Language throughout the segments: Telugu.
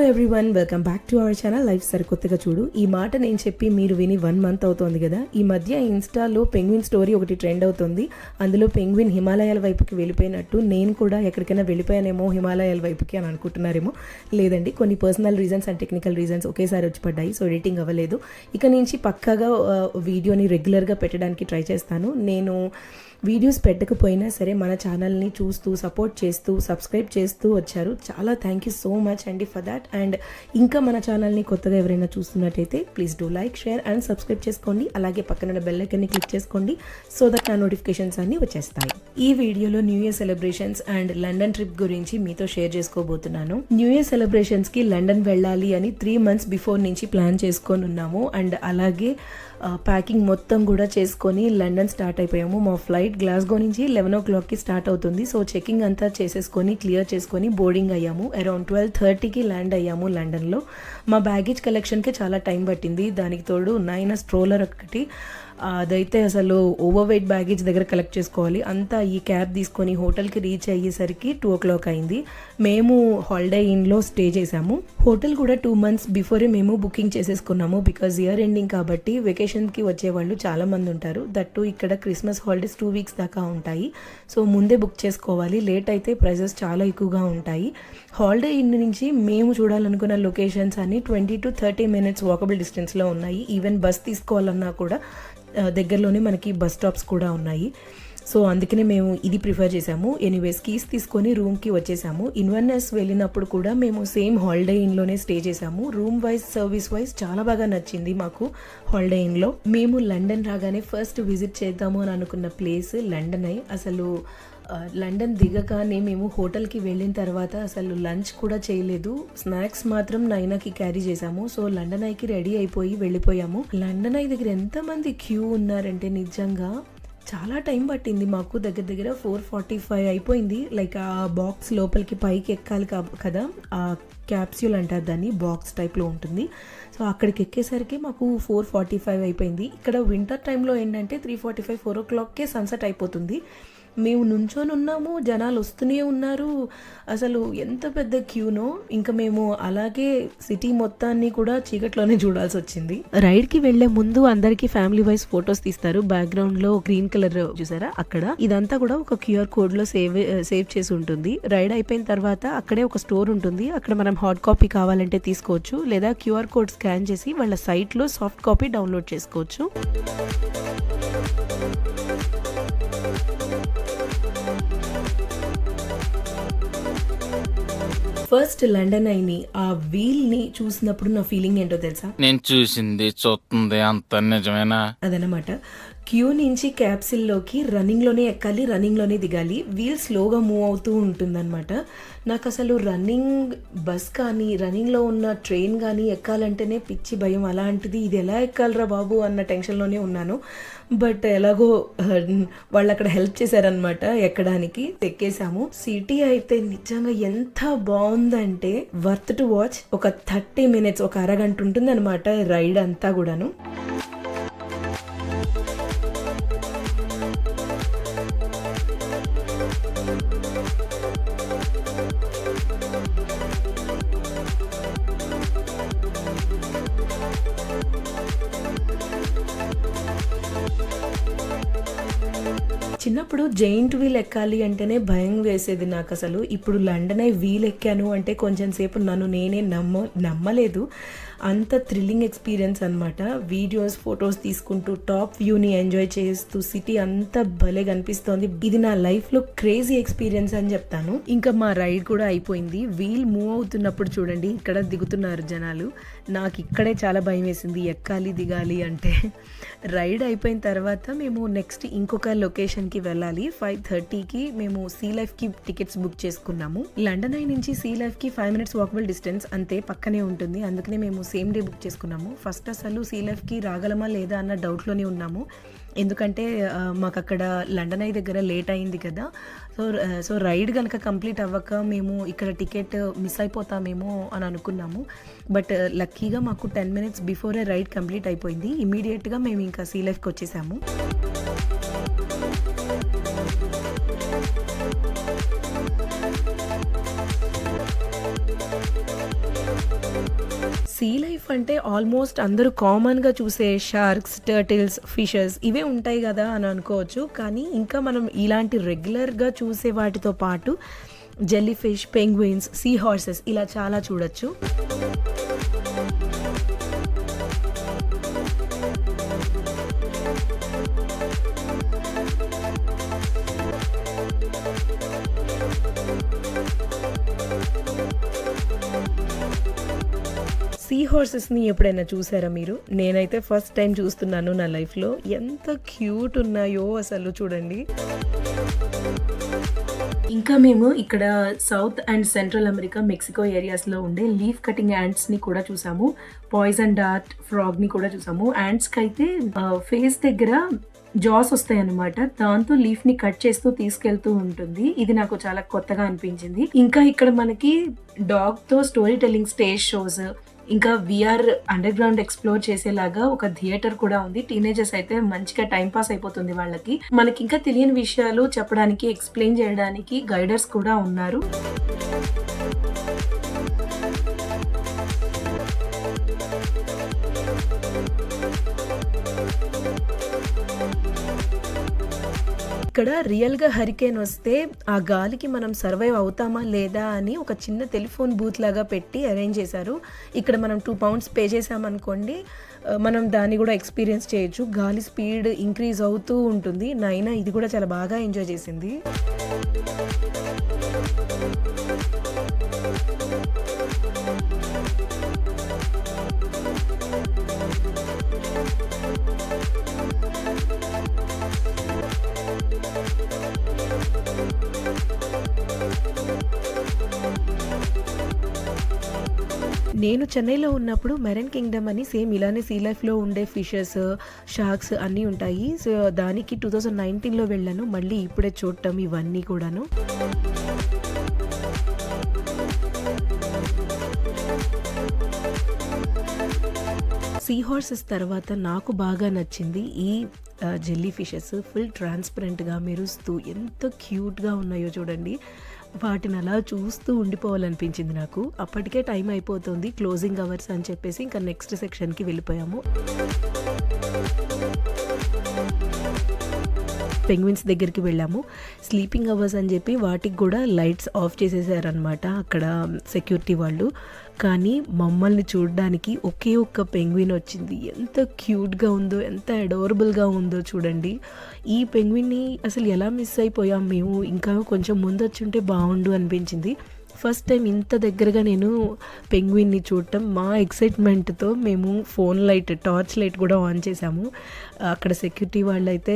Everyone, welcome back to our channel life సరికొత్తగా చూడు. ఈ మాట నేను చెప్పి మీరు విని 1 month అవుతోంది కదా. ఈ మధ్య ఇన్స్టాలో పెంగ్విన్ స్టోరీ ఒకటి ట్రెండ్ అవుతుంది. అందులో పెంగ్విన్ హిమాలయాల వైపుకి వెళ్ళిపోయినట్టు నేను కూడా ఎక్కడికైనా వెళ్ళిపోయానేమో హిమాలయాల వైపుకి అని అనుకుంటున్నారేమో. లేదండి, కొన్ని personal reasons and technical reasons ఒకేసారి వచ్చి పడ్డాయి. సో ఎడిటింగ్ అవ్వలేదు. ఇక నుంచి పక్కాగా వీడియోని రెగ్యులర్గా పెట్టడానికి ట్రై చేస్తాను. నేను వీడియోస్ పెట్టకపోయినా సరే మన ఛానల్ని చూస్తూ సపోర్ట్ చేస్తూ సబ్స్క్రైబ్ చేస్తూ వచ్చారు. చాలా థ్యాంక్ యూ సో మచ్ అండి ఫర్ దాట్. అండ్ ఇంకా మన ఛానల్ని కొత్తగా ఎవరైనా చూస్తున్నట్టయితే please do like, share and subscribe చేసుకోండి. అలాగే పక్కన బెల్ ఐకాన్ని క్లిక్ చేసుకోండి సో దట్ నా నోటిఫికేషన్స్ అన్నీ వచ్చేస్తాయి. ఈ వీడియోలో new year celebrations and London trip గురించి మీతో షేర్ చేసుకోబోతున్నాను. న్యూ ఇయర్ సెలబ్రేషన్స్కి లండన్ వెళ్ళాలి అని 3 months బిఫోర్ నుంచి ప్లాన్ చేసుకొని ఉన్నాము. అండ్ అలాగే ప్యాకింగ్ మొత్తం కూడా చేసుకొని లండన్ స్టార్ట్ అయిపోయాము. మా ఫ్లైట్ గ్లాస్గో నుంచి 11 o'clockకి స్టార్ట్ అవుతుంది. సో చెకింగ్ అంతా చేసేసుకొని క్లియర్ చేసుకొని బోర్డింగ్ అయ్యాము. అరౌండ్ 12:30కి ల్యాండ్ అయ్యాము లండన్లో. మా బ్యాగేజ్ కలెక్షన్కి చాలా టైం పట్టింది. దానికి తోడు నాయన స్ట్రోలర్ ఒకటి, అదైతే అసలు ఓవర్ వెయిట్ బ్యాగేజ్ దగ్గర కలెక్ట్ చేసుకోవాలి. అంతా ఈ క్యాబ్ తీసుకొని హోటల్కి రీచ్ అయ్యేసరికి 2 o'clock అయింది. మేము హాలిడే ఇన్లో స్టే చేసాము. హోటల్ కూడా 2 months బిఫోరే మేము బుకింగ్ చేసేసుకున్నాము. బికాజ్ ఇయర్ ఎండింగ్ కాబట్టి వెకేషన్కి వచ్చేవాళ్ళు చాలా మంది ఉంటారు. దట్టు ఇక్కడ క్రిస్మస్ హాలిడేస్ 2 weeks దాకా ఉంటాయి. సో ముందే బుక్ చేసుకోవాలి. లేట్ అయితే ప్రైజెస్ చాలా ఎక్కువగా ఉంటాయి. హాలిడే ఇన్ నుంచి మేము చూడాలనుకున్న లొకేషన్స్ అన్ని 20 to 30 minutes వాకబుల్ డిస్టెన్స్లో ఉన్నాయి. ఈవెన్ బస్ తీసుకోవాలన్నా కూడా దగ్గరలోనే మనకి బస్ స్టాప్స్ కూడా ఉన్నాయి. సో అందుకనే మేము ఇది ప్రిఫర్ చేసాము. ఎనీవేస్ కీస్ తీసుకొని రూమ్కి వచ్చేసాము. ఇన్వెర్నెస్ వెళ్ళినప్పుడు కూడా మేము సేమ్ హాలిడే ఇన్లోనే స్టే చేసాము. రూమ్ వైజ్ సర్వీస్ వైజ్ చాలా బాగా నచ్చింది మాకు హాలిడే ఇన్లో. మేము లండన్ రాగానే ఫస్ట్ విజిట్ చేద్దాము అని అనుకున్న ప్లేస్ లండన్ ఐ. అసలు లండన్ దిగగానే మేము హోటల్కి వెళ్ళిన తర్వాత అసలు లంచ్ కూడా చేయలేదు. స్నాక్స్ మాత్రం నైనాకి క్యారీ చేసాము. సో లండన్ ఐకి రెడీ అయిపోయి వెళ్ళిపోయాము. లండన్ ఐ దగ్గర ఎంతమంది క్యూ ఉన్నారంటే నిజంగా చాలా టైం పట్టింది మాకు. దగ్గర 4:45 అయిపోయింది. లైక్ ఆ బాక్స్ లోపలికి పైకి ఎక్కాలి కదా, ఆ క్యాప్స్యూల్ అంటారు దాన్ని, బాక్స్ టైప్లో ఉంటుంది. సో అక్కడికి ఎక్కేసరికి మాకు 4:45 అయిపోయింది. ఇక్కడ వింటర్ టైంలో ఏంటంటే 3:45, 4 o'clockకే సన్సెట్ అయిపోతుంది. మేము నుంచొని ఉన్నాము, జనాలు వస్తూనే ఉన్నారు. అసలు ఎంత పెద్ద క్యూనో. ఇంకా మేము అలాగే సిటీ మొత్తాన్ని కూడా చీకట్లోనే చూడాల్సి వచ్చింది. రైడ్కి వెళ్లే ముందు అందరికి ఫ్యామిలీ వైజ్ ఫొటోస్ తీస్తారు. బ్యాక్గ్రౌండ్ లో గ్రీన్ కలర్ చూసారా అక్కడ, ఇదంతా కూడా ఒక QR code లో సేవ్ చేసి ఉంటుంది. రైడ్ అయిపోయిన తర్వాత అక్కడే ఒక స్టోర్ ఉంటుంది. అక్కడ మనం హార్డ్ కాపీ కావాలంటే తీసుకోవచ్చు, లేదా QR code స్కాన్ చేసి వాళ్ళ సైట్ లో సాఫ్ట్ కాపీ డౌన్లోడ్ చేసుకోవచ్చు. ఫస్ట్ లండన్ ఐని ఆ వీల్ ని చూసినప్పుడు నా ఫీలింగ్ ఏంటో తెలుసా? నేను చూసింది చూస్తుంది అంత నిజమేనా అదనమాట. క్యూ నుంచి క్యాప్సిల్లోకి రన్నింగ్లోనే ఎక్కాలి, రన్నింగ్లోనే దిగాలి. వీల్ స్లోగా మూవ్ అవుతూ ఉంటుందన్నమాట. నాకు అసలు రన్నింగ్ బస్ కానీ రన్నింగ్లో ఉన్న ట్రైన్ కానీ ఎక్కాలంటేనే పిచ్చి భయం. అలాంటిది ఇది ఎలా ఎక్కాలరా బాబు అన్న టెన్షన్లోనే ఉన్నాను. బట్ ఎలాగో వాళ్ళు అక్కడ హెల్ప్ చేశారనమాట ఎక్కడానికి. ఎక్కేసాము. సిటీ అయితే నిజంగా ఎంత బాగుందంటే వర్త్ టు వాచ్. ఒక 30 minutes, ఒక అరగంట ఉంటుంది అనమాట రైడ్ అంతా కూడాను. చిన్నప్పుడు జైంట్ వీల్ ఎక్కాలి అంటేనే భయం వేసేది నాకు అసలు. ఇప్పుడు లండన్ ఐ వీల్ ఎక్కాను అంటే కొంచెం సేపు నన్ను నేనే నమ్మలేదు. అంత థ్రిల్లింగ్ ఎక్స్పీరియన్స్ అనమాట. వీడియోస్, ఫొటోస్ తీసుకుంటూ టాప్ వ్యూని ఎంజాయ్ చేస్తూ సిటీ అంత భలే కనిపిస్తోంది. ఇది నా లైఫ్లో క్రేజీ ఎక్స్పీరియన్స్ అని చెప్తాను. ఇంకా మా రైడ్ కూడా అయిపోయింది. వీల్ మూవ్ అవుతున్నప్పుడు చూడండి ఇక్కడ దిగుతున్నారు జనాలు. నాకు ఇక్కడే చాలా భయం వేసింది ఎక్కాలి దిగాలి అంటే. రైడ్ అయిపోయిన తర్వాత మేము నెక్స్ట్ ఇంకొక లొకేషన్కి వెళ్ళాలి. 5:30కి మేము సీ లైఫ్కి టికెట్స్ బుక్ చేసుకున్నాము. లండన్ ఐ నుంచి సీ లైఫ్కి 5 minutes వాకబుల్ డిస్టెన్స్ అంతే, పక్కనే ఉంటుంది. అందుకనే మేము సేమ్ డే బుక్ చేసుకున్నాము. ఫస్ట్ అసలు సీ లైఫ్కి రాగలమా లేదా అన్న డౌట్లోనే ఉన్నాము. ఎందుకంటే మాకు అక్కడ లండన్ ఐ దగ్గర లేట్ అయింది కదా. సో రైడ్ కనుక కంప్లీట్ అవ్వక మేము ఇక్కడ టికెట్ మిస్ అయిపోతామేమో అని అనుకున్నాము. బట్ లక్కీగా మాకు 10 minutes బిఫోరే రైడ్ కంప్లీట్ అయిపోయింది. ఇమీడియట్గా మేము ఇంకా సీ లైఫ్కి వచ్చేసాము. సీ లైఫ్ అంటే ఆల్మోస్ట్ అందరూ కామన్గా చూసే షార్క్స్, టర్టిల్స్, ఫిషెస్ ఇవే ఉంటాయి కదా అని అనుకోవచ్చు. కానీ ఇంకా మనం ఇలాంటి రెగ్యులర్గా చూసే వాటితో పాటు jellyfish, penguins, seahorses ఇలా చాలా చూడొచ్చు. సీ హార్సెస్ని ఎప్పుడైనా చూసారా మీరు? నేనైతే ఫస్ట్ టైం చూస్తున్నాను నా లైఫ్లో. ఎంత క్యూట్ ఉన్నాయో అసలు చూడండి. ఇంకా మేము ఇక్కడ south and central America, Mexico ఏరియాస్లో ఉండే లీఫ్ కటింగ్ యాంట్స్ని కూడా చూసాము. పాయిజన్ డార్ట్ ఫ్రాగ్ని కూడా చూసాము. యాంట్స్కి అయితే ఫేస్ దగ్గర జాస్ వస్తాయి అన్నమాట. దాంతో లీఫ్ ని కట్ చేస్తూ తీసుకెళ్తూ ఉంటుంది. ఇది నాకు చాలా కొత్తగా అనిపించింది. ఇంకా ఇక్కడ మనకి డాగ్ తో స్టోరీ టెల్లింగ్ స్టేజ్ షోస్, ఇంకా విఆర్ అండర్ గ్రౌండ్ ఎక్స్ప్లోర్ చేసేలాగా ఒక థియేటర్ కూడా ఉంది. టీనేజర్స్ అయితే మంచిగా టైం పాస్ అయిపోతుంది వాళ్ళకి. మనకి ఇంకా తెలియని విషయాలు చెప్పడానికి, ఎక్స్ప్లెయిన్ చేయడానికి గైడర్స్ కూడా ఉన్నారు. ఇక్కడ రియల్గా హరికేన్ వస్తే ఆ గాలికి మనం సర్వైవ్ అవుతామా లేదా అని ఒక చిన్న టెలిఫోన్ బూత్ లాగా పెట్టి అరేంజ్ చేశారు. ఇక్కడ మనం 2 pounds పే చేసామనుకోండి, మనం దాన్ని కూడా ఎక్స్పీరియన్స్ చేయొచ్చు. గాలి స్పీడ్ ఇంక్రీజ్ అవుతూ ఉంటుంది. నైనా ఇది కూడా చాలా బాగా ఎంజాయ్ చేసింది. నేను చెన్నైలో ఉన్నప్పుడు మెరైన్ కింగ్డమ్ అని సేమ్ ఇలానే సీ లైఫ్లో ఉండే ఫిషెస్, షార్క్స్ అన్నీ ఉంటాయి. సో దానికి 2019లో వెళ్ళాను. మళ్ళీ ఇప్పుడే చూడటం ఇవన్నీ కూడాను. సీ హార్సెస్ తర్వాత నాకు బాగా నచ్చింది ఈ జెల్లీ ఫిషెస్. ఫుల్ ట్రాన్స్పరెంట్గా మెరుస్తూ ఎంత క్యూట్గా ఉన్నాయో చూడండి. వాటిని అలా చూస్తూ ఉండిపోవాలనిపించింది నాకు. అప్పటికే టైం అయిపోతుంది, క్లోజింగ్ అవర్స్ అని చెప్పేసి ఇంకా నెక్స్ట్ సెక్షన్కి వెళ్ళిపోయాము. పెంగ్విన్స్ దగ్గరికి వెళ్ళాము. స్లీపింగ్ అవర్స్ అని చెప్పి వాటికి కూడా లైట్స్ ఆఫ్ చేసేసారనమాట అక్కడ సెక్యూరిటీ వాళ్ళు. కానీ మమ్మల్ని చూడడానికి ఒకే ఒక్క పెంగ్విన్ వచ్చింది. ఎంత క్యూట్గా ఉందో, ఎంత అడోరబుల్గా ఉందో చూడండి. ఈ పెంగ్విన్ని అసలు ఎలా మిస్ అయిపోయాం మేము. ఇంకా కొంచెం ముందు వచ్చి ఉంటే బాగుండు అనిపించింది. ఫస్ట్ టైం ఇంత దగ్గరగా నేను పెంగ్విన్ని చూడటం. మా ఎక్సైట్మెంట్తో మేము ఫోన్ లైట్, టార్చ్ లైట్ కూడా ఆన్ చేసాము. అక్కడ సెక్యూరిటీ వాళ్ళు అయితే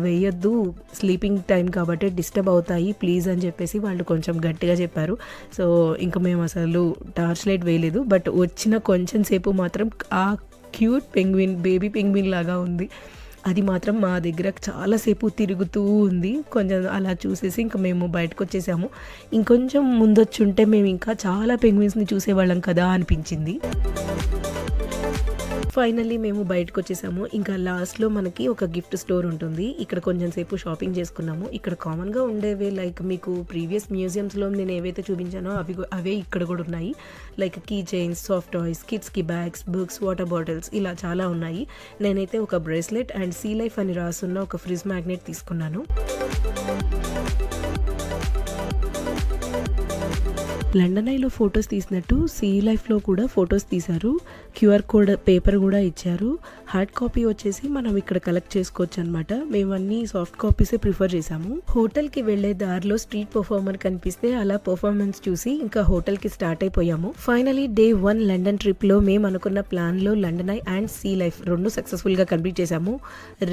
వేయొద్దు, స్లీపింగ్ టైం కాబట్టి డిస్టర్బ్ అవుతాయి ప్లీజ్ అని చెప్పేసి వాళ్ళు కొంచెం గట్టిగా చెప్పారు. సో ఇంకా మేము అసలు టార్చ్ లైట్ వేయలేదు. బట్ వచ్చిన కొంచెం సేపు మాత్రం ఆ క్యూట్ పెంగ్విన్, బేబీ పెంగ్విన్ లాగా ఉంది. అది మాత్రం మా దగ్గర చాలాసేపు తిరుగుతూ ఉంది. కొంచెం అలా చూసేసి ఇంకా మేము బయటకు వచ్చేసాము. ఇంకొంచెం ముందొచ్చి ఉంటే మేము ఇంకా చాలా పెంగ్విన్స్ని చూసేవాళ్ళం కదా అనిపించింది. ఫైనల్లీ మేము బయటకు వచ్చేసాము. ఇంకా లాస్ట్లో మనకి ఒక గిఫ్ట్ స్టోర్ ఉంటుంది. ఇక్కడ కొంచెం సేపు షాపింగ్ చేసుకున్నాము. ఇక్కడ కామన్గా ఉండేవి లైక్ మీకు ప్రీవియస్ మ్యూజియంస్లో నేను ఏవైతే చూపించానో అవే ఇక్కడ కూడా ఉన్నాయి. Like key chains, soft toys, కిడ్స్కి బ్యాగ్స్, బుక్స్, వాటర్ బాటిల్స్ ఇలా చాలా ఉన్నాయి. నేనైతే ఒక బ్రేస్లెట్ అండ్ సీ లైఫ్ అని రాసున్న ఒక ఫ్రిజ్ మ్యాగ్నెట్ తీసుకున్నాను. లండన్ ఐలో ఫొటోస్ తీసినట్టు సీ లైఫ్లో కూడా ఫొటోస్ తీశారు. క్యూఆర్ కోడ్ పేపర్ కూడా ఇచ్చారు. హార్డ్ కాపీ వచ్చేసి మనం ఇక్కడ కలెక్ట్ చేసుకోవచ్చు అనమాట. మేము అన్ని సాఫ్ట్ కాపీసే ప్రిఫర్ చేసాము. హోటల్కి వెళ్లే దారిలో స్ట్రీట్ పర్ఫార్మర్ కనిపిస్తే అలా పర్ఫార్మెన్స్ చూసి ఇంకా హోటల్కి స్టార్ట్ అయిపోయాము. ఫైనలీ డే 1 లండన్ ట్రిప్లో మేము అనుకున్న ప్లాన్లో London Eye and Sea Life రెండు సక్సెస్ఫుల్గా కంప్లీట్ చేసాము.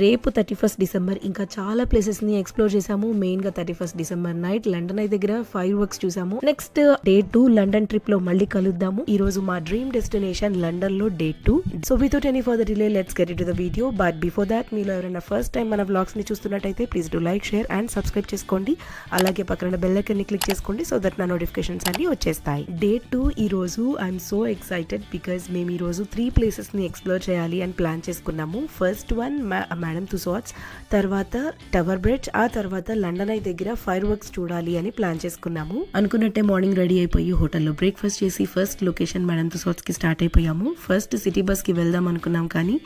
రేపు 31 డిసెంబర్ ఇంకా చాలా ప్లేసెస్ని ఎక్స్ప్లోర్ చేసాము. మెయిన్గా 31 డిసెంబర్ నైట్ లండన్ ఐ దగ్గర ఫైర్ వర్క్స్ చూసాము. నెక్స్ట్ డే 2 లండన్ ట్రిప్ లో మళ్ళీ కలుద్దాము. ఈ రోజు మా డ్రీమ్ డెస్టినేషన్ లండన్ లో day 2. So without any further delay let's get into the video. But before that మీరు ఎవరైనా ఫస్ట్ టైం మన వ్లాగ్స్ ని చూస్తున్నట్టయితే please do like, share and subscribe చేసుకోండి. అలాగే పక్కన బెల్ ఐకాన్ ని క్లిక్ చేసుకోండి సో దట్ నా నోటిఫికేషన్స్ అన్ని వచ్చేస్తాయి. డే 2 ఈ రోజు ఐఎమ్ సో ఎక్సైటెడ్ బికాజ్ మేము ఈ రోజు 3 ప్లేసెస్ ని ఎక్స్ప్లోర్ చేయాలి అని ప్లాన్ చేసుకున్నాము. ఫస్ట్ వన్ మేడమ్ తుసాడ్స్, తర్వాత టవర్ బ్రిడ్జ్, ఆ తర్వాత లండన్ ఐ దగ్గర ఫైర్ వర్క్స్ చూడాలి అని ప్లాన్ చేసుకున్నాము. అనుకున్నట్టే మార్నింగ్ రెడీ అయిపోయి హోటల్లో బ్రేక్ఫాస్ట్ చేసి ఫస్ట్ లొకేషన్ మేడం తుసాడ్స్కి స్టార్ట్ అయిపోయాము. ఫస్ట్ సిటీ బస్కి వెళ్దాం అనుకున్నాం, కానీ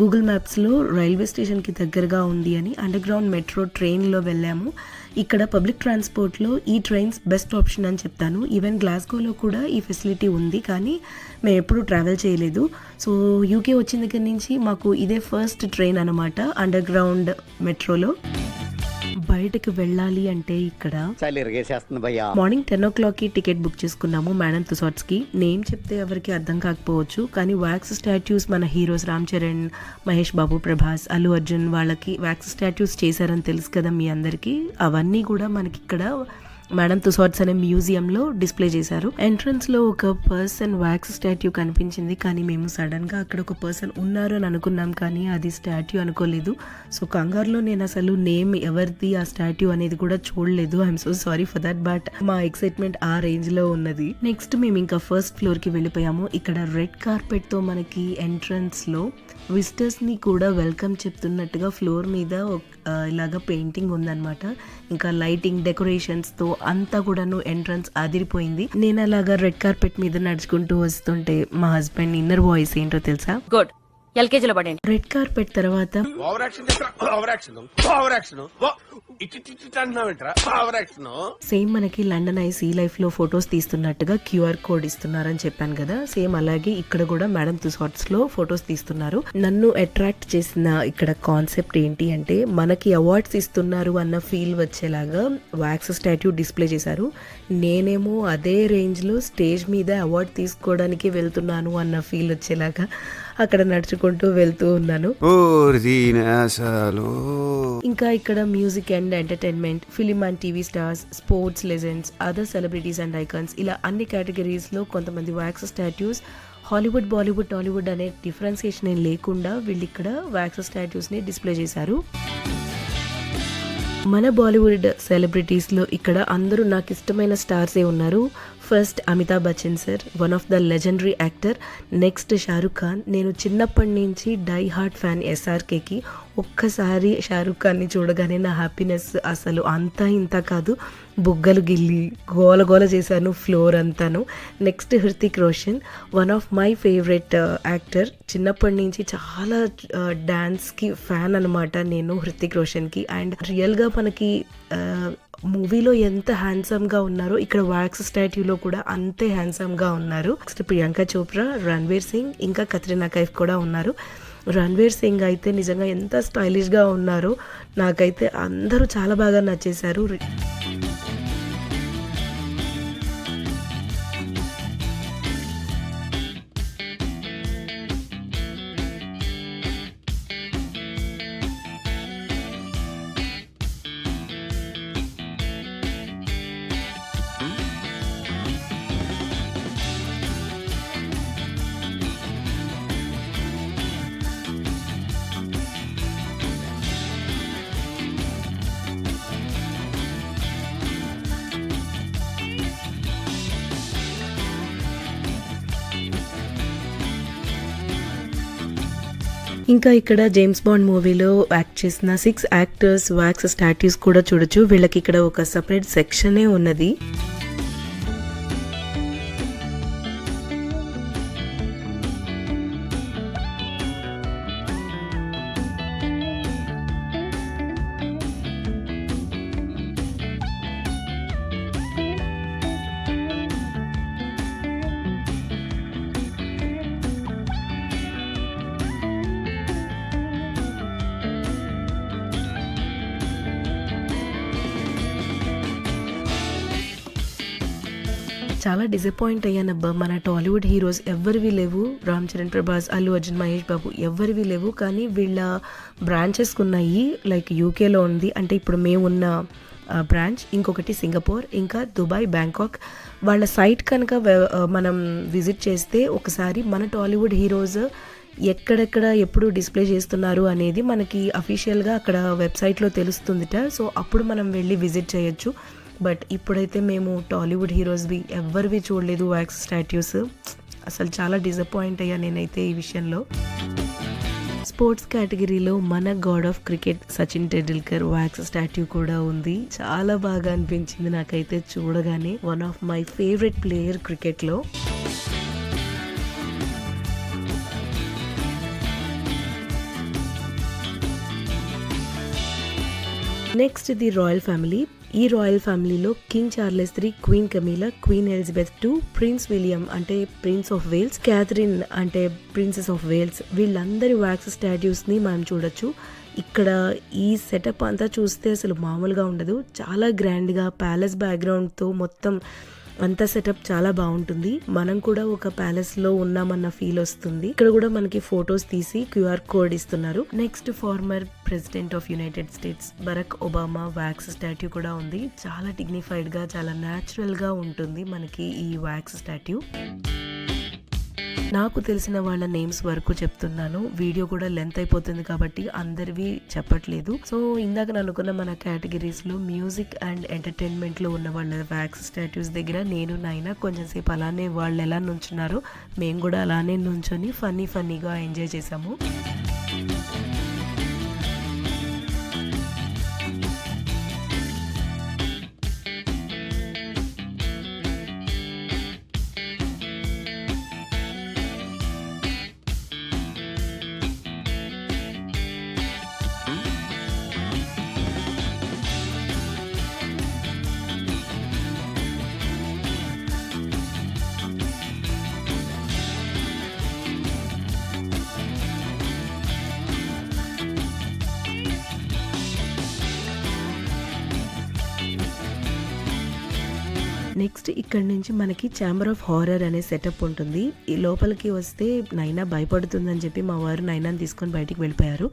గూగుల్ మ్యాప్స్లో రైల్వే స్టేషన్కి దగ్గరగా ఉంది అని అండర్ గ్రౌండ్ మెట్రో ట్రైన్లో వెళ్ళాము. ఇక్కడ పబ్లిక్ ట్రాన్స్పోర్ట్లో ఈ ట్రైన్స్ బెస్ట్ ఆప్షన్ అని చెప్తాను. ఈవెన్ గ్లాస్గోలో కూడా ఈ ఫెసిలిటీ ఉంది, కానీ మేము ఎప్పుడూ ట్రావెల్ చేయలేదు. సో యూకే వచ్చిన దగ్గర నుంచి మాకు ఇదే ఫస్ట్ ట్రైన్ అనమాట అండర్ గ్రౌండ్ మెట్రోలో. బయటకు వెళ్ళాలి అంటే ఇక్కడ మార్నింగ్ 10 o'clockకి టికెట్ బుక్ చేసుకున్నాము మేడం తుసాడ్స్కి. నేమ్ చెప్తే ఎవరికి అర్థం కాకపోవచ్చు, కానీ వ్యాక్స్ స్టాట్యూస్ మన హీరోస్ రామ్ చరణ్, మహేష్ బాబు, ప్రభాస్, అల్లు అర్జున్ వాళ్ళకి వ్యాక్స్ స్టాట్యూస్ చేశారని తెలుసు కదా మీ అందరికీ. అవన్నీ కూడా మనకి ఇక్కడ మేడం తుసాడ్స్ అనే మ్యూజియంలో డిస్ప్లే చేశారు. ఎంట్రన్స్ లో ఒక పర్సన్ వ్యాక్స్ స్టాట్యూ కనిపించింది, కానీ మేము సడన్ గా అక్కడ ఒక పర్సన్ ఉన్నారు అని అనుకున్నాం, కానీ అది స్టాట్యూ అనుకోలేదు. సో కంగారులో నేను అసలు నేమ్ ఎవరిది ఆ స్టాట్యూ అనేది కూడా చూడలేదు. I'm so sorry for that, but మా ఎక్సైట్మెంట్ ఆ రేంజ్ లో ఉన్నది. నెక్స్ట్ మేము ఇంకా ఫస్ట్ ఫ్లోర్ కి వెళ్ళిపోయాము. ఇక్కడ రెడ్ కార్పెట్ తో మనకి ఎంట్రన్స్ లో విజిటర్స్ ని కూడా వెల్కమ్ చెప్తున్నట్టుగా ఫ్లోర్ మీద ఇలాగా పెయింటింగ్ ఉందన్నమాట. ఇంకా లైటింగ్, డెకరేషన్స్ తో అంతా కూడాను ఎంట్రన్స్ అదిరిపోయింది. నేను అలాగా రెడ్ కార్పెట్ మీద నడుచుకుంటూ వస్తుంటే మా హస్బెండ్ ఇన్నర్ వాయిస్ ఏంటో తెలుసా? గుడ్, ఎల్కేజీలో పడండి. రెడ్ కార్పెట్ తర్వాత సేమ్ మనకి లండన్ ఐ సీ లైఫ్ లో ఫొటోస్ తీస్తున్నట్టుగా QR కోడ్ ఇస్తున్నారని చెప్పాను కదా, సేమ్ అలాగే ఇక్కడ కూడా మేడం తుసాడ్స్ లో ఫొటోస్ తీస్తున్నారు. నన్ను అట్రాక్ట్ చేసిన ఇక్కడ కాన్సెప్ట్ ఏంటి అంటే, మనకి అవార్డ్స్ ఇస్తున్నారు అన్న ఫీల్ వచ్చేలాగా వ్యాక్స్ స్టాట్యూ డిస్ప్లే చేశారు. నేనేమో అదే రేంజ్ లో స్టేజ్ మీద అవార్డ్ తీసుకోవడానికి వెళ్తున్నాను అన్న ఫీల్ వచ్చేలాగా అక్కడ నడుచుకుంటూ వెళ్తూ ఉన్నాను. ఇంకా ఇక్కడ music and entertainment, film and TV stars, sports legends, other celebrities and icons, ఇలా అన్ని కేటగిరీస్ లో కొంతమంది wax statues, Hollywood, Bollywood, Tollywood అనే డిఫరెన్సియేషన్ ఏం లేకుండా వీళ్ళు ఇక్కడ వ్యాక్స్ స్టాట్యూస్ ని డిస్ప్లే చేశారు. మన బాలీవుడ్ సెలబ్రిటీస్ లో ఇక్కడ అందరూ నాకు ఇష్టమైన స్టార్సే ఉన్నారు. First Amitabh Bachchan sir, one of the legendary actor. Next Shahrukh Khan. నేను చిన్నప్పటి నుంచి డై హార్ట్ ఫ్యాన్ SRKకి. ఒక్కసారి షారుఖ్ ఖాన్ని చూడగానే నా హ్యాపీనెస్ అసలు అంతా ఇంత కాదు, బుగ్గలు గిల్లి గోల గోల చేశాను ఫ్లోర్ అంతాను. Next Hrithik Roshan, one of my favourite actor. చిన్నప్పటి నుంచి చాలా డాన్స్కి ఫ్యాన్ అనమాట నేను హృతిక్ రోషన్కి. అండ్ రియల్గా మనకి మూవీలో ఎంత హ్యాండ్సమ్గా ఉన్నారో ఇక్కడ వ్యాక్స్ స్టాట్యూలో కూడా అంతే హ్యాండ్సమ్గా ఉన్నారు. నెక్స్ట్ ప్రియాంక చోప్రా, రణ్వీర్ సింగ్, ఇంకా కత్రినా కైఫ్ కూడా ఉన్నారు. రణ్వీర్ సింగ్ అయితే నిజంగా ఎంత స్టైలిష్గా ఉన్నారో, నాకైతే అందరూ చాలా బాగా నచ్చేశారు. ఇంకా ఇక్కడ జేమ్స్ బాండ్ మూవీలో యాక్ట్ చేసిన 6 యాక్టర్స్ వ్యాక్స్ స్టాట్యూస్ కూడా చూడొచ్చు. వీళ్ళకి ఇక్కడ ఒక సపరేట్ సెక్షనే ఉన్నది. చాలా డిసప్పాయింట్ అయ్యానబ్బా. మన టాలీవుడ్ హీరోస్ ఎవరివి లేవు. రామ్ చరణ్, ప్రభాస్, అల్లు అర్జున్, మహేష్ బాబు ఎవరివి లేవు, కానీ వీళ్ళ బ్రాంచెస్ ఉన్నాయి. లైక్ యూకేలో ఉంది, అంటే ఇప్పుడు మేము ఉన్న బ్రాంచ్, ఇంకొకటి సింగపూర్, ఇంకా దుబాయ్, బ్యాంకాక్. వాళ్ళ సైట్ కనుక మనం విజిట్ చేస్తే ఒకసారి మన టాలీవుడ్ హీరోస్ ఎక్కడెక్కడ ఎప్పుడు డిస్ప్లే చేస్తున్నారు అనేది మనకి అఫీషియల్గా అక్కడ వెబ్సైట్లో తెలుస్తుందిట. సో అప్పుడు మనం వెళ్ళి విజిట్ చేయొచ్చు. బట్ ఇప్పుడైతే మేము టాలీవుడ్ హీరోస్వి ఎవరివి చూడలేదు వ్యాక్స్ స్టాట్యూస్. అసలు చాలా డిసప్పాయింట్ అయ్యా నేనైతే ఈ విషయంలో. స్పోర్ట్స్ కేటగిరీలో మన god of cricket Sachin Tendulkar wax statue కూడా ఉంది. చాలా బాగా అనిపించింది నాకైతే చూడగానే. One of my favourite player cricket లో. Next the royal family. ఈ రాయల్ ఫ్యామిలీలో King Charles III, Queen Camilla, Queen Elizabeth II, Prince William అంటే ప్రిన్స్ ఆఫ్ వేల్స్, క్యాథరిన్ అంటే ప్రిన్సెస్ ఆఫ్ వేల్స్, వీళ్ళందరి వ్యాక్స్ స్టాట్యూస్ ని మనం చూడొచ్చు. ఇక్కడ ఈ సెటప్ అంతా చూస్తే అసలు మామూలుగా ఉండదు. చాలా గ్రాండ్ గా ప్యాలెస్ బ్యాక్గ్రౌండ్ తో మొత్తం అంతా సెటప్ చాలా బాగుంటుంది. మనం కూడా ఒక ప్యాలెస్ లో ఉన్నామన్న ఫీల్ వస్తుంది. ఇక్కడ కూడా మనకి ఫొటోస్ తీసి QR కోడ్ ఇస్తున్నారు. Next former president of United States Barack Obama wax statue కూడా ఉంది. చాలా డిగ్నిఫైడ్ గా, చాలా న్యాచురల్ గా ఉంటుంది మనకి ఈ వ్యాక్స్ స్టాట్యూ. నాకు తెలిసిన వాళ్ళ నేమ్స్ వరకు చెప్తున్నాను. వీడియో కూడా లెంత్ అయిపోతుంది కాబట్టి అందరివి చెప్పట్లేదు. సో ఇందాక అనుకున్న మన కేటగిరీస్ లో మ్యూజిక్ అండ్ ఎంటర్టైన్మెంట్ లో ఉన్న వాళ్ళ వ్యాక్స్ స్టాట్యూస్ దగ్గర నేను నైనా కొంచెం సేపు అలానే వాళ్ళు ఎలా నుంచున్నారో మేము కూడా అలానే నుంచొని ఫన్నీగా ఎంజాయ్ చేసాము. నెక్స్ట్ ఇక్కడ నుంచి మనకి ఛాంబర్ ఆఫ్ హారర్ అనే సెటప్ ఉంటుంది. ఈ లోపలికి వస్తే నైనా భయపడుతుందని చెప్పి మా వారు నైనాని తీసుకొని బయటికి వెళ్ళిపోయారు.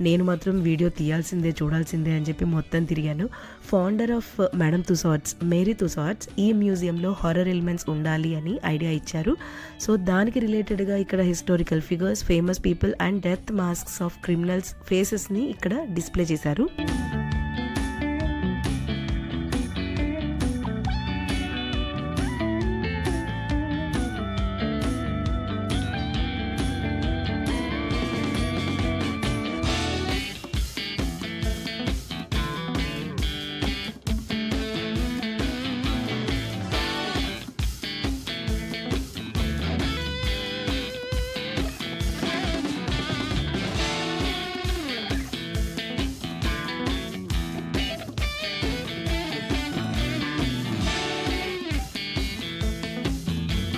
నేను మాత్రం వీడియో తీయాల్సిందే, చూడాల్సిందే అని చెప్పి మొత్తం తిరిగాను. ఫౌండర్ ఆఫ్ మేడం తుసాడ్స్, మేరీ తుసాడ్స్, ఈ మ్యూజియంలో హారర్ ఎలిమెంట్స్ ఉండాలి అని ఐడియా ఇచ్చారు. సో దానికి రిలేటెడ్గా ఇక్కడ historical figures, famous people and death masks of criminals ఫేసెస్ని ఇక్కడ డిస్ప్లే చేశారు.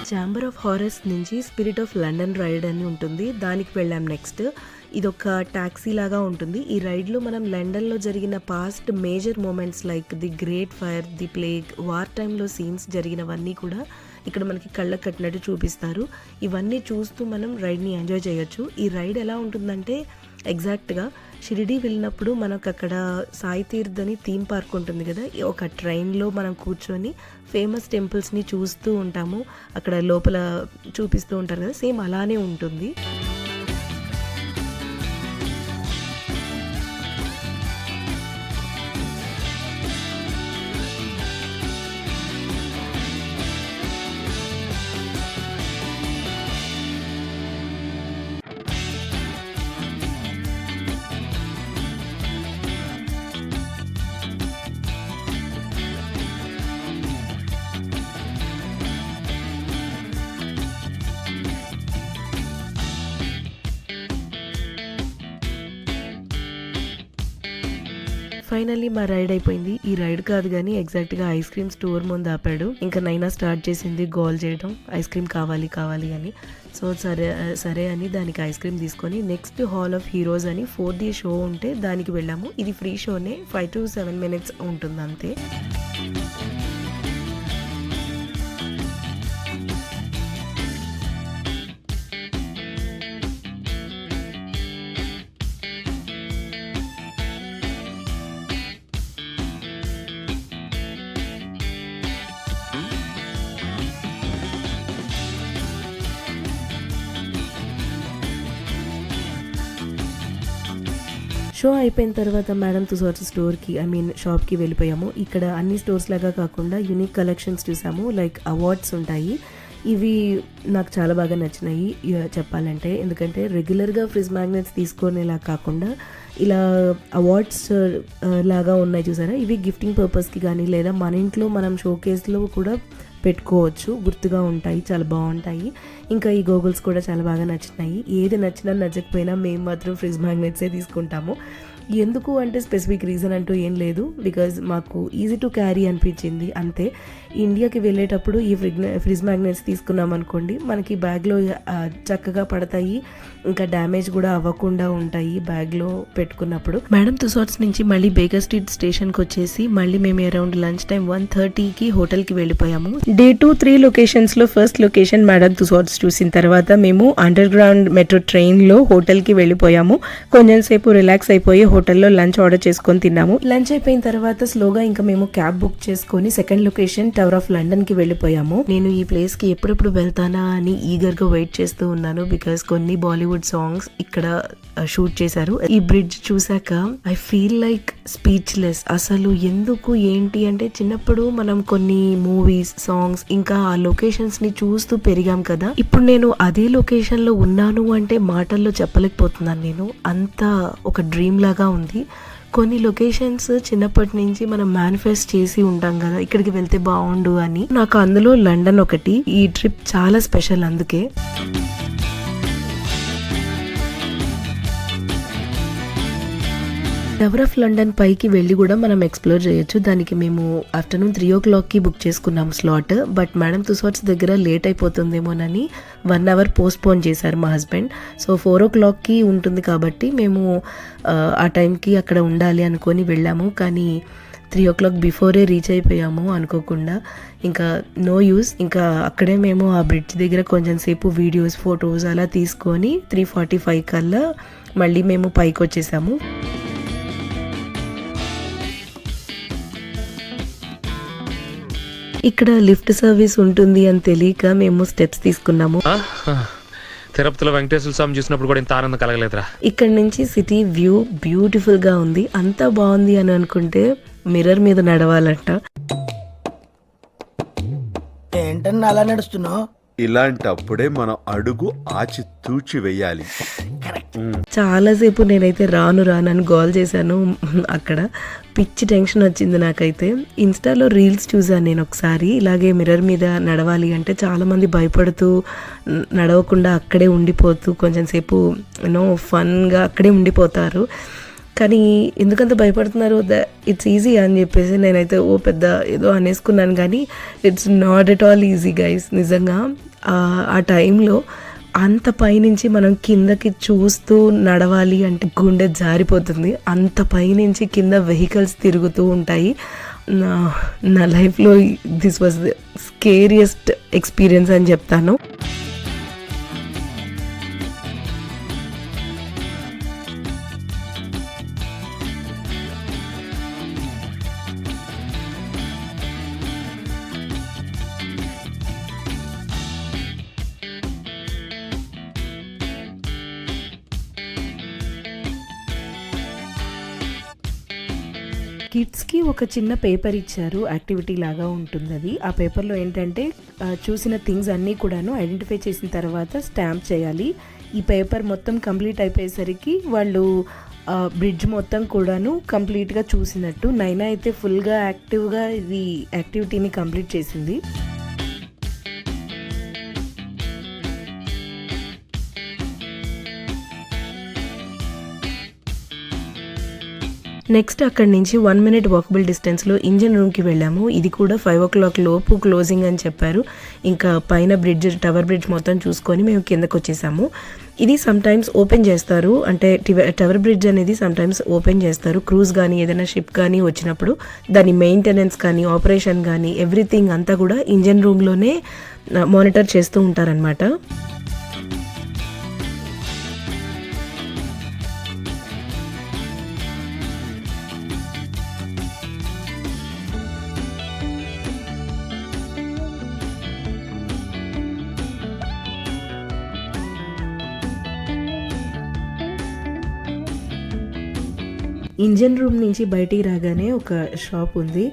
ఛాంబర్ ఆఫ్ హారర్స్ నుంచి స్పిరిట్ ఆఫ్ లండన్ రైడ్ అని ఉంటుంది, దానికి వెళ్ళాం. నెక్స్ట్ ఇదొక టాక్సీ లాగా ఉంటుంది. ఈ రైడ్లో మనం లండన్లో జరిగిన past major moments like the great fire, the plague, war టైంలో సీన్స్ జరిగినవన్నీ కూడా ఇక్కడ మనకి కళ్ళకు కట్టినట్టు చూపిస్తారు. ఇవన్నీ చూస్తూ మనం రైడ్ని ఎంజాయ్ చేయొచ్చు. ఈ రైడ్ ఎలా ఉంటుందంటే ఎగ్జాక్ట్గా షిరిడి వెళ్ళినప్పుడు మనకు అక్కడ సాయి తీర్థ్ అని థీమ్ పార్క్ ఉంటుంది కదా, ఒక ట్రైన్లో మనం కూర్చొని ఫేమస్ టెంపుల్స్ని చూస్తూ ఉంటాము. అక్కడ లోపల చూపిస్తూ ఉంటారు కదా, సేమ్ అలానే ఉంటుంది. ఫైనల్లీ మా రైడ్ అయిపోయింది. ఈ రైడ్ కాదు కానీ ఎగ్జాక్ట్గా ఐస్ క్రీమ్ స్టోర్ ముందు ఆపాడు. ఇంకా నైనా స్టార్ట్ చేసింది గోల్ చేయడం, ఐస్ క్రీమ్ కావాలి అని. సో సరే అని దానికి ఐస్ క్రీమ్ తీసుకొని నెక్స్ట్ హాల్ ఆఫ్ హీరోస్ అని 4D షో ఉంటే దానికి వెళ్ళాము. ఇది ఫ్రీ షోనే, 5 to 7 minutes ఉంటుంది అంతే. షో అయిపోయిన తర్వాత మేడం తుసాడ్స్ స్టోర్కి షాప్కి వెళ్ళిపోయాము. ఇక్కడ అన్ని స్టోర్స్ లాగా కాకుండా యూనిక్ కలెక్షన్స్ చూసాము. లైక్ అవార్డ్స్ ఉంటాయి. ఇవి నాకు చాలా బాగా నచ్చినాయి చెప్పాలంటే, ఎందుకంటే రెగ్యులర్గా ఫ్రిజ్ మ్యాగ్నెట్స్ తీసుకునేలా కాకుండా ఇలా అవార్డ్స్ లాగా ఉన్నాయి చూసారా, ఇవి గిఫ్టింగ్ పర్పస్కి కానీ లేదా మన ఇంట్లో మనం షోకేస్లో కూడా పెట్టుకోవచ్చు, గుర్తుగా ఉంటాయి, చాలా బాగుంటాయి. ఇంకా ఈ గోగుల్స్ కూడా చాలా బాగా నచ్చినాయి. ఏది నచ్చినా నచ్చకపోయినా మేము మాత్రం ఫ్రిజ్ మ్యాగ్నెట్సే తీసుకుంటాము. ఎందుకు అంటే స్పెసిఫిక్ రీజన్ అంటూ ఏం లేదు, బికాజ్ మాకు ఈజీ టు క్యారీ అనిపించింది అంతే. ఇండియాకి వెళ్ళేటప్పుడు ఈ ఫ్రిజ్ మ్యాగ్నెట్స్ తీసుకున్నాం అనుకోండి, మనకి బ్యాగ్లో చక్కగా పడతాయి, ఇంకా డ్యామేజ్ కూడా అవ్వకుండా ఉంటాయి బ్యాగ్లో పెట్టుకున్నప్పుడు. మేడం తుసాట్స్ నుంచి మళ్ళీ బేకర్ స్ట్రీట్ స్టేషన్కి వచ్చేసి మళ్ళీ మేము అరౌండ్ లంచ్ టైం 1:30కి హోటల్కి వెళ్ళిపోయాము. డే 2-3 లొకేషన్స్లో ఫస్ట్ లొకేషన్ మేడం తుసాట్స్ చూసిన తర్వాత మేము అండర్ గ్రౌండ్ మెట్రో ట్రైన్లో హోటల్కి వెళ్ళిపోయాము. కొంచెం సేపు రిలాక్స్ అయిపోయి హోటల్లో లంచ్ ఆర్డర్ చేసుకొని తిన్నాము. లంచ్ అయిపోయిన తర్వాత స్లోగా ఇంకా మేము క్యాబ్ బుక్ చేసుకొని second location tower of London కి వెళ్ళిపోయాము. నేను ఈ ప్లేస్ కి ఎప్పుడెప్పుడు వెళ్తానా అని ఈగర్ గా వెయిట్ చేస్తూ ఉన్నాను, బికాస్ కొన్ని బాలీవుడ్ సాంగ్స్ ఇక్కడ షూట్ చేశారు. ఈ బ్రిడ్జ్ చూసాక ఐ ఫీల్ లైక్ స్పీచ్లెస్. అసలు ఎందుకు ఏంటి అంటే, చిన్నప్పుడు మనం కొన్ని మూవీస్, సాంగ్స్, ఇంకా ఆ లొకేషన్స్ ని చూస్తూ పెరిగాం కదా. ఇప్పుడు నేను అదే లొకేషన్ లో ఉన్నాను అంటే మాటల్లో చెప్పలేకపోతున్నాను. నేను అంత ఒక డ్రీమ్ లాగా ఉంది. కొన్ని లొకేషన్స్ చిన్నప్పటి నుంచి మనం మేనిఫెస్ట్ చేసి ఉంటాం కదా, ఇక్కడికి వెళ్తే బాగుండు అని. నాకు అందులో లండన్ ఒకటి. ఈ ట్రిప్ చాలా స్పెషల్ అందుకే. టవర్ ఆఫ్ లండన్ పైకి వెళ్ళి కూడా మనం ఎక్స్ప్లోర్ చేయొచ్చు. దానికి మేము ఆఫ్టర్నూన్ 3 o'clockకి బుక్ చేసుకున్నాం స్లాట్. బట్ మేడం తుసాట్స్ దగ్గర లేట్ అయిపోతుందేమోనని 1 hour పోస్ట్పోన్ చేశారు మా హస్బెండ్. సో 4 o'clockకి ఉంటుంది కాబట్టి మేము ఆ టైంకి అక్కడ ఉండాలి అనుకొని వెళ్ళాము. కానీ 3 o'clock బిఫోరే రీచ్ అయిపోయాము అనుకోకుండా. ఇంకా నో యూస్, ఇంకా అక్కడే మేము ఆ బ్రిడ్జ్ దగ్గర కొంచెం సేపు వీడియోస్, ఫొటోస్ అలా తీసుకొని 3:45 కల్లా మళ్ళీ మేము పైకి వచ్చేసాము. ఇక్కడ లిఫ్ట్ సర్వీస్ ఉంటుంది అని తెలియక మేము స్టెప్స్ తీసుకున్నాము. తిరుపతిలో వెంకటేశ్వర స్వామి చూసినప్పుడు కూడా ఇంత ఆనందం కలగలేదురా. ఇక్కడ నుంచి సిటీ వ్యూ బ్యూటిఫుల్ గా ఉంది. అంత బాగుంది అని అనుకుంటే మిర్రర్ మీద నడవాలంట. ఏంటన్నా అలా నడుస్తున్నావు? ఇలాంటప్పుడే మనం అడుగు ఆచి తూచి వెయ్యాలి. చాలాసేపు నేనైతే రాను అని గోల్ చేశాను. అక్కడ పిచ్చి టెన్షన్ వచ్చింది నాకైతే. ఇన్స్టాలో రీల్స్ చూసాను నేను ఒకసారి, ఇలాగే మిర్రర్ మీద నడవాలి అంటే చాలామంది భయపడుతూ నడవకుండా అక్కడే ఉండిపోతూ కొంచెం సేపు ఫన్గా అక్కడే ఉండిపోతారు. కానీ ఎందుకంత భయపడుతున్నారు, ఇట్స్ ఈజీ అని చెప్పేసి నేనైతే పెద్ద ఏదో అనేసుకున్నాను. కానీ it's not at all easy guys. నిజంగా ఆ టైంలో అంత పైనుంచి మనం కిందకి చూస్తూ నడవాలి అంటే గుండె జారిపోతుంది. అంత పైనుంచి కింద వెహికల్స్ తిరుగుతూ ఉంటాయి. నా లైఫ్లో this was the scariest experience అని చెప్తాను. కిడ్స్కి ఒక చిన్న పేపర్ ఇచ్చారు, యాక్టివిటీ లాగా ఉంటుంది అది. ఆ పేపర్లో ఏంటంటే చూసిన థింగ్స్ అన్నీ కూడాను ఐడెంటిఫై చేసిన తర్వాత స్టాంప్ చేయాలి. ఈ పేపర్ మొత్తం కంప్లీట్ అయిపోయేసరికి వాళ్ళు బ్రిడ్జ్ మొత్తం కూడాను కంప్లీట్గా చూసినట్టు. నైనా అయితే ఫుల్గా యాక్టివ్గా ఇది యాక్టివిటీని కంప్లీట్ చేసింది. నెక్స్ట్ అక్కడి నుంచి 1 minute వాకబుల్ డిస్టెన్స్లో ఇంజన్ రూమ్కి వెళ్ళాము. ఇది కూడా 5 o'clock లోపు క్లోజింగ్ అని చెప్పారు. ఇంకా పైన బ్రిడ్జ్, టవర్ బ్రిడ్జ్ మొత్తం చూసుకొని మేము కిందకు వచ్చేసాము. ఇది సమ్టైమ్స్ ఓపెన్ చేస్తారు, అంటే టవర్ బ్రిడ్జ్ అనేది సమ్టైమ్స్ ఓపెన్ చేస్తారు. క్రూజ్ కానీ ఏదైనా షిప్ కానీ వచ్చినప్పుడు దాని మెయింటెనెన్స్ కానీ ఆపరేషన్ కానీ ఎవ్రీథింగ్ అంతా కూడా ఇంజన్ రూమ్లోనే మానిటర్ చేస్తూ ఉంటారనమాట. ఇంజన్ రూమ్ నుంచి బయటికి రాగానే ఒక షాప్ ఉంది.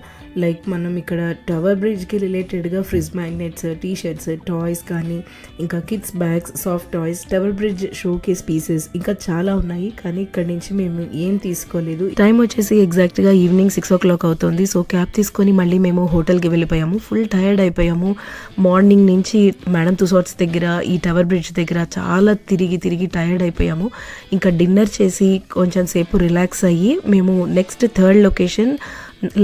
లైక్ మనం ఇక్కడ టవర్ బ్రిడ్జ్కి రిలేటెడ్గా fridge magnets, T shirts, toys కానీ ఇంకా kids bags, soft toys, tower bridge show case pieces ఇంకా చాలా ఉన్నాయి. కానీ ఇక్కడ నుంచి మేము ఏం తీసుకోలేదు. టైం వచ్చేసి ఎగ్జాక్ట్గా ఈవినింగ్ 6 o'clock అవుతుంది. సో క్యాబ్ తీసుకొని మళ్ళీ మేము హోటల్కి వెళ్ళిపోయాము. ఫుల్ టైర్డ్ అయిపోయాము. మార్నింగ్ నుంచి మేడం తుసాట్స్ దగ్గర, ఈ టవర్ బ్రిడ్జ్ దగ్గర చాలా తిరిగి టైర్డ్ అయిపోయాము. ఇంకా డిన్నర్ చేసి కొంచెం సేపు రిలాక్స్ అయ్యి మేము next third location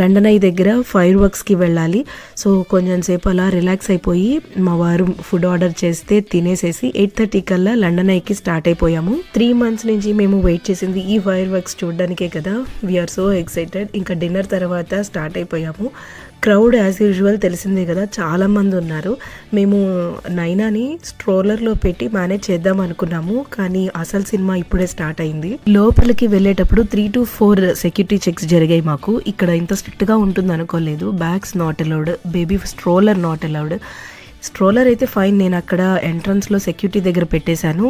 London I దగ్గర ఫైర్ వర్క్స్కి వెళ్ళాలి. సో కొంచెం సేపు అలా రిలాక్స్ అయిపోయి మా వారు ఫుడ్ ఆర్డర్ చేస్తే తినేసేసి 8:30 కల్లా లండన్ ఐకి స్టార్ట్ అయిపోయాము. 3 months నుంచి మేము వెయిట్ చేసింది ఈ ఫైర్ వర్క్స్ చూడడానికే కదా. We are so excited. ఇంకా డిన్నర్ తర్వాత స్టార్ట్ అయిపోయాము. క్రౌడ్ యాజ్ యూజువల్ తెలిసిందే కదా, చాలా మంది ఉన్నారు. మేము నైనాని స్ట్రోలర్లో పెట్టి మేనేజ్ చేద్దాం అనుకున్నాము. కానీ అసలు సినిమా ఇప్పుడే స్టార్ట్ అయింది. లోపలికి వెళ్ళేటప్పుడు 3 to 4 సెక్యూరిటీ చెక్స్ జరిగాయి మాకు. ఇక్కడ ఇంత స్ట్రిక్ట్గా ఉంటుంది అనుకోలేదు. Bags not allowed, baby stroller not allowed. Stroller అయితే ఫైన్, నేను అక్కడ ఎంట్రన్స్లో సెక్యూరిటీ దగ్గర పెట్టేశాను.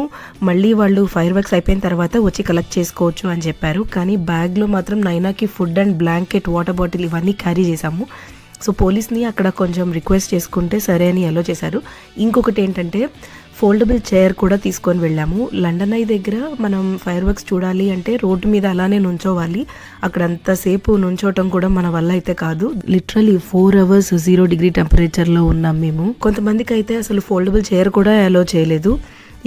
మళ్ళీ వాళ్ళు ఫైర్ వర్క్స్ అయిపోయిన తర్వాత వచ్చి కలెక్ట్ చేసుకోవచ్చు అని చెప్పారు. కానీ బ్యాగ్లో మాత్రం నైనాకి food and blanket, water bottle ఇవన్నీ క్యారీ చేశాము. సో పోలీస్ని అక్కడ కొంచెం రిక్వెస్ట్ చేసుకుంటే సరే అని అలో చేశారు. ఇంకొకటి ఏంటంటే ఫోల్డబుల్ చైర్ కూడా తీసుకొని వెళ్ళాము. లండన్ ఐ దగ్గర మనం ఫైర్ వర్క్స్ చూడాలి అంటే రోడ్డు మీద అలానే నుంచోవాలి. అక్కడ అంతసేపు నుంచోవటం కూడా మన వల్ల అయితే కాదు. లిటరలీ 4 hours 0 degree టెంపరేచర్లో ఉన్నాం మేము. కొంతమందికి అయితే అసలు ఫోల్డబుల్ చైర్ కూడా అలో చేయలేదు.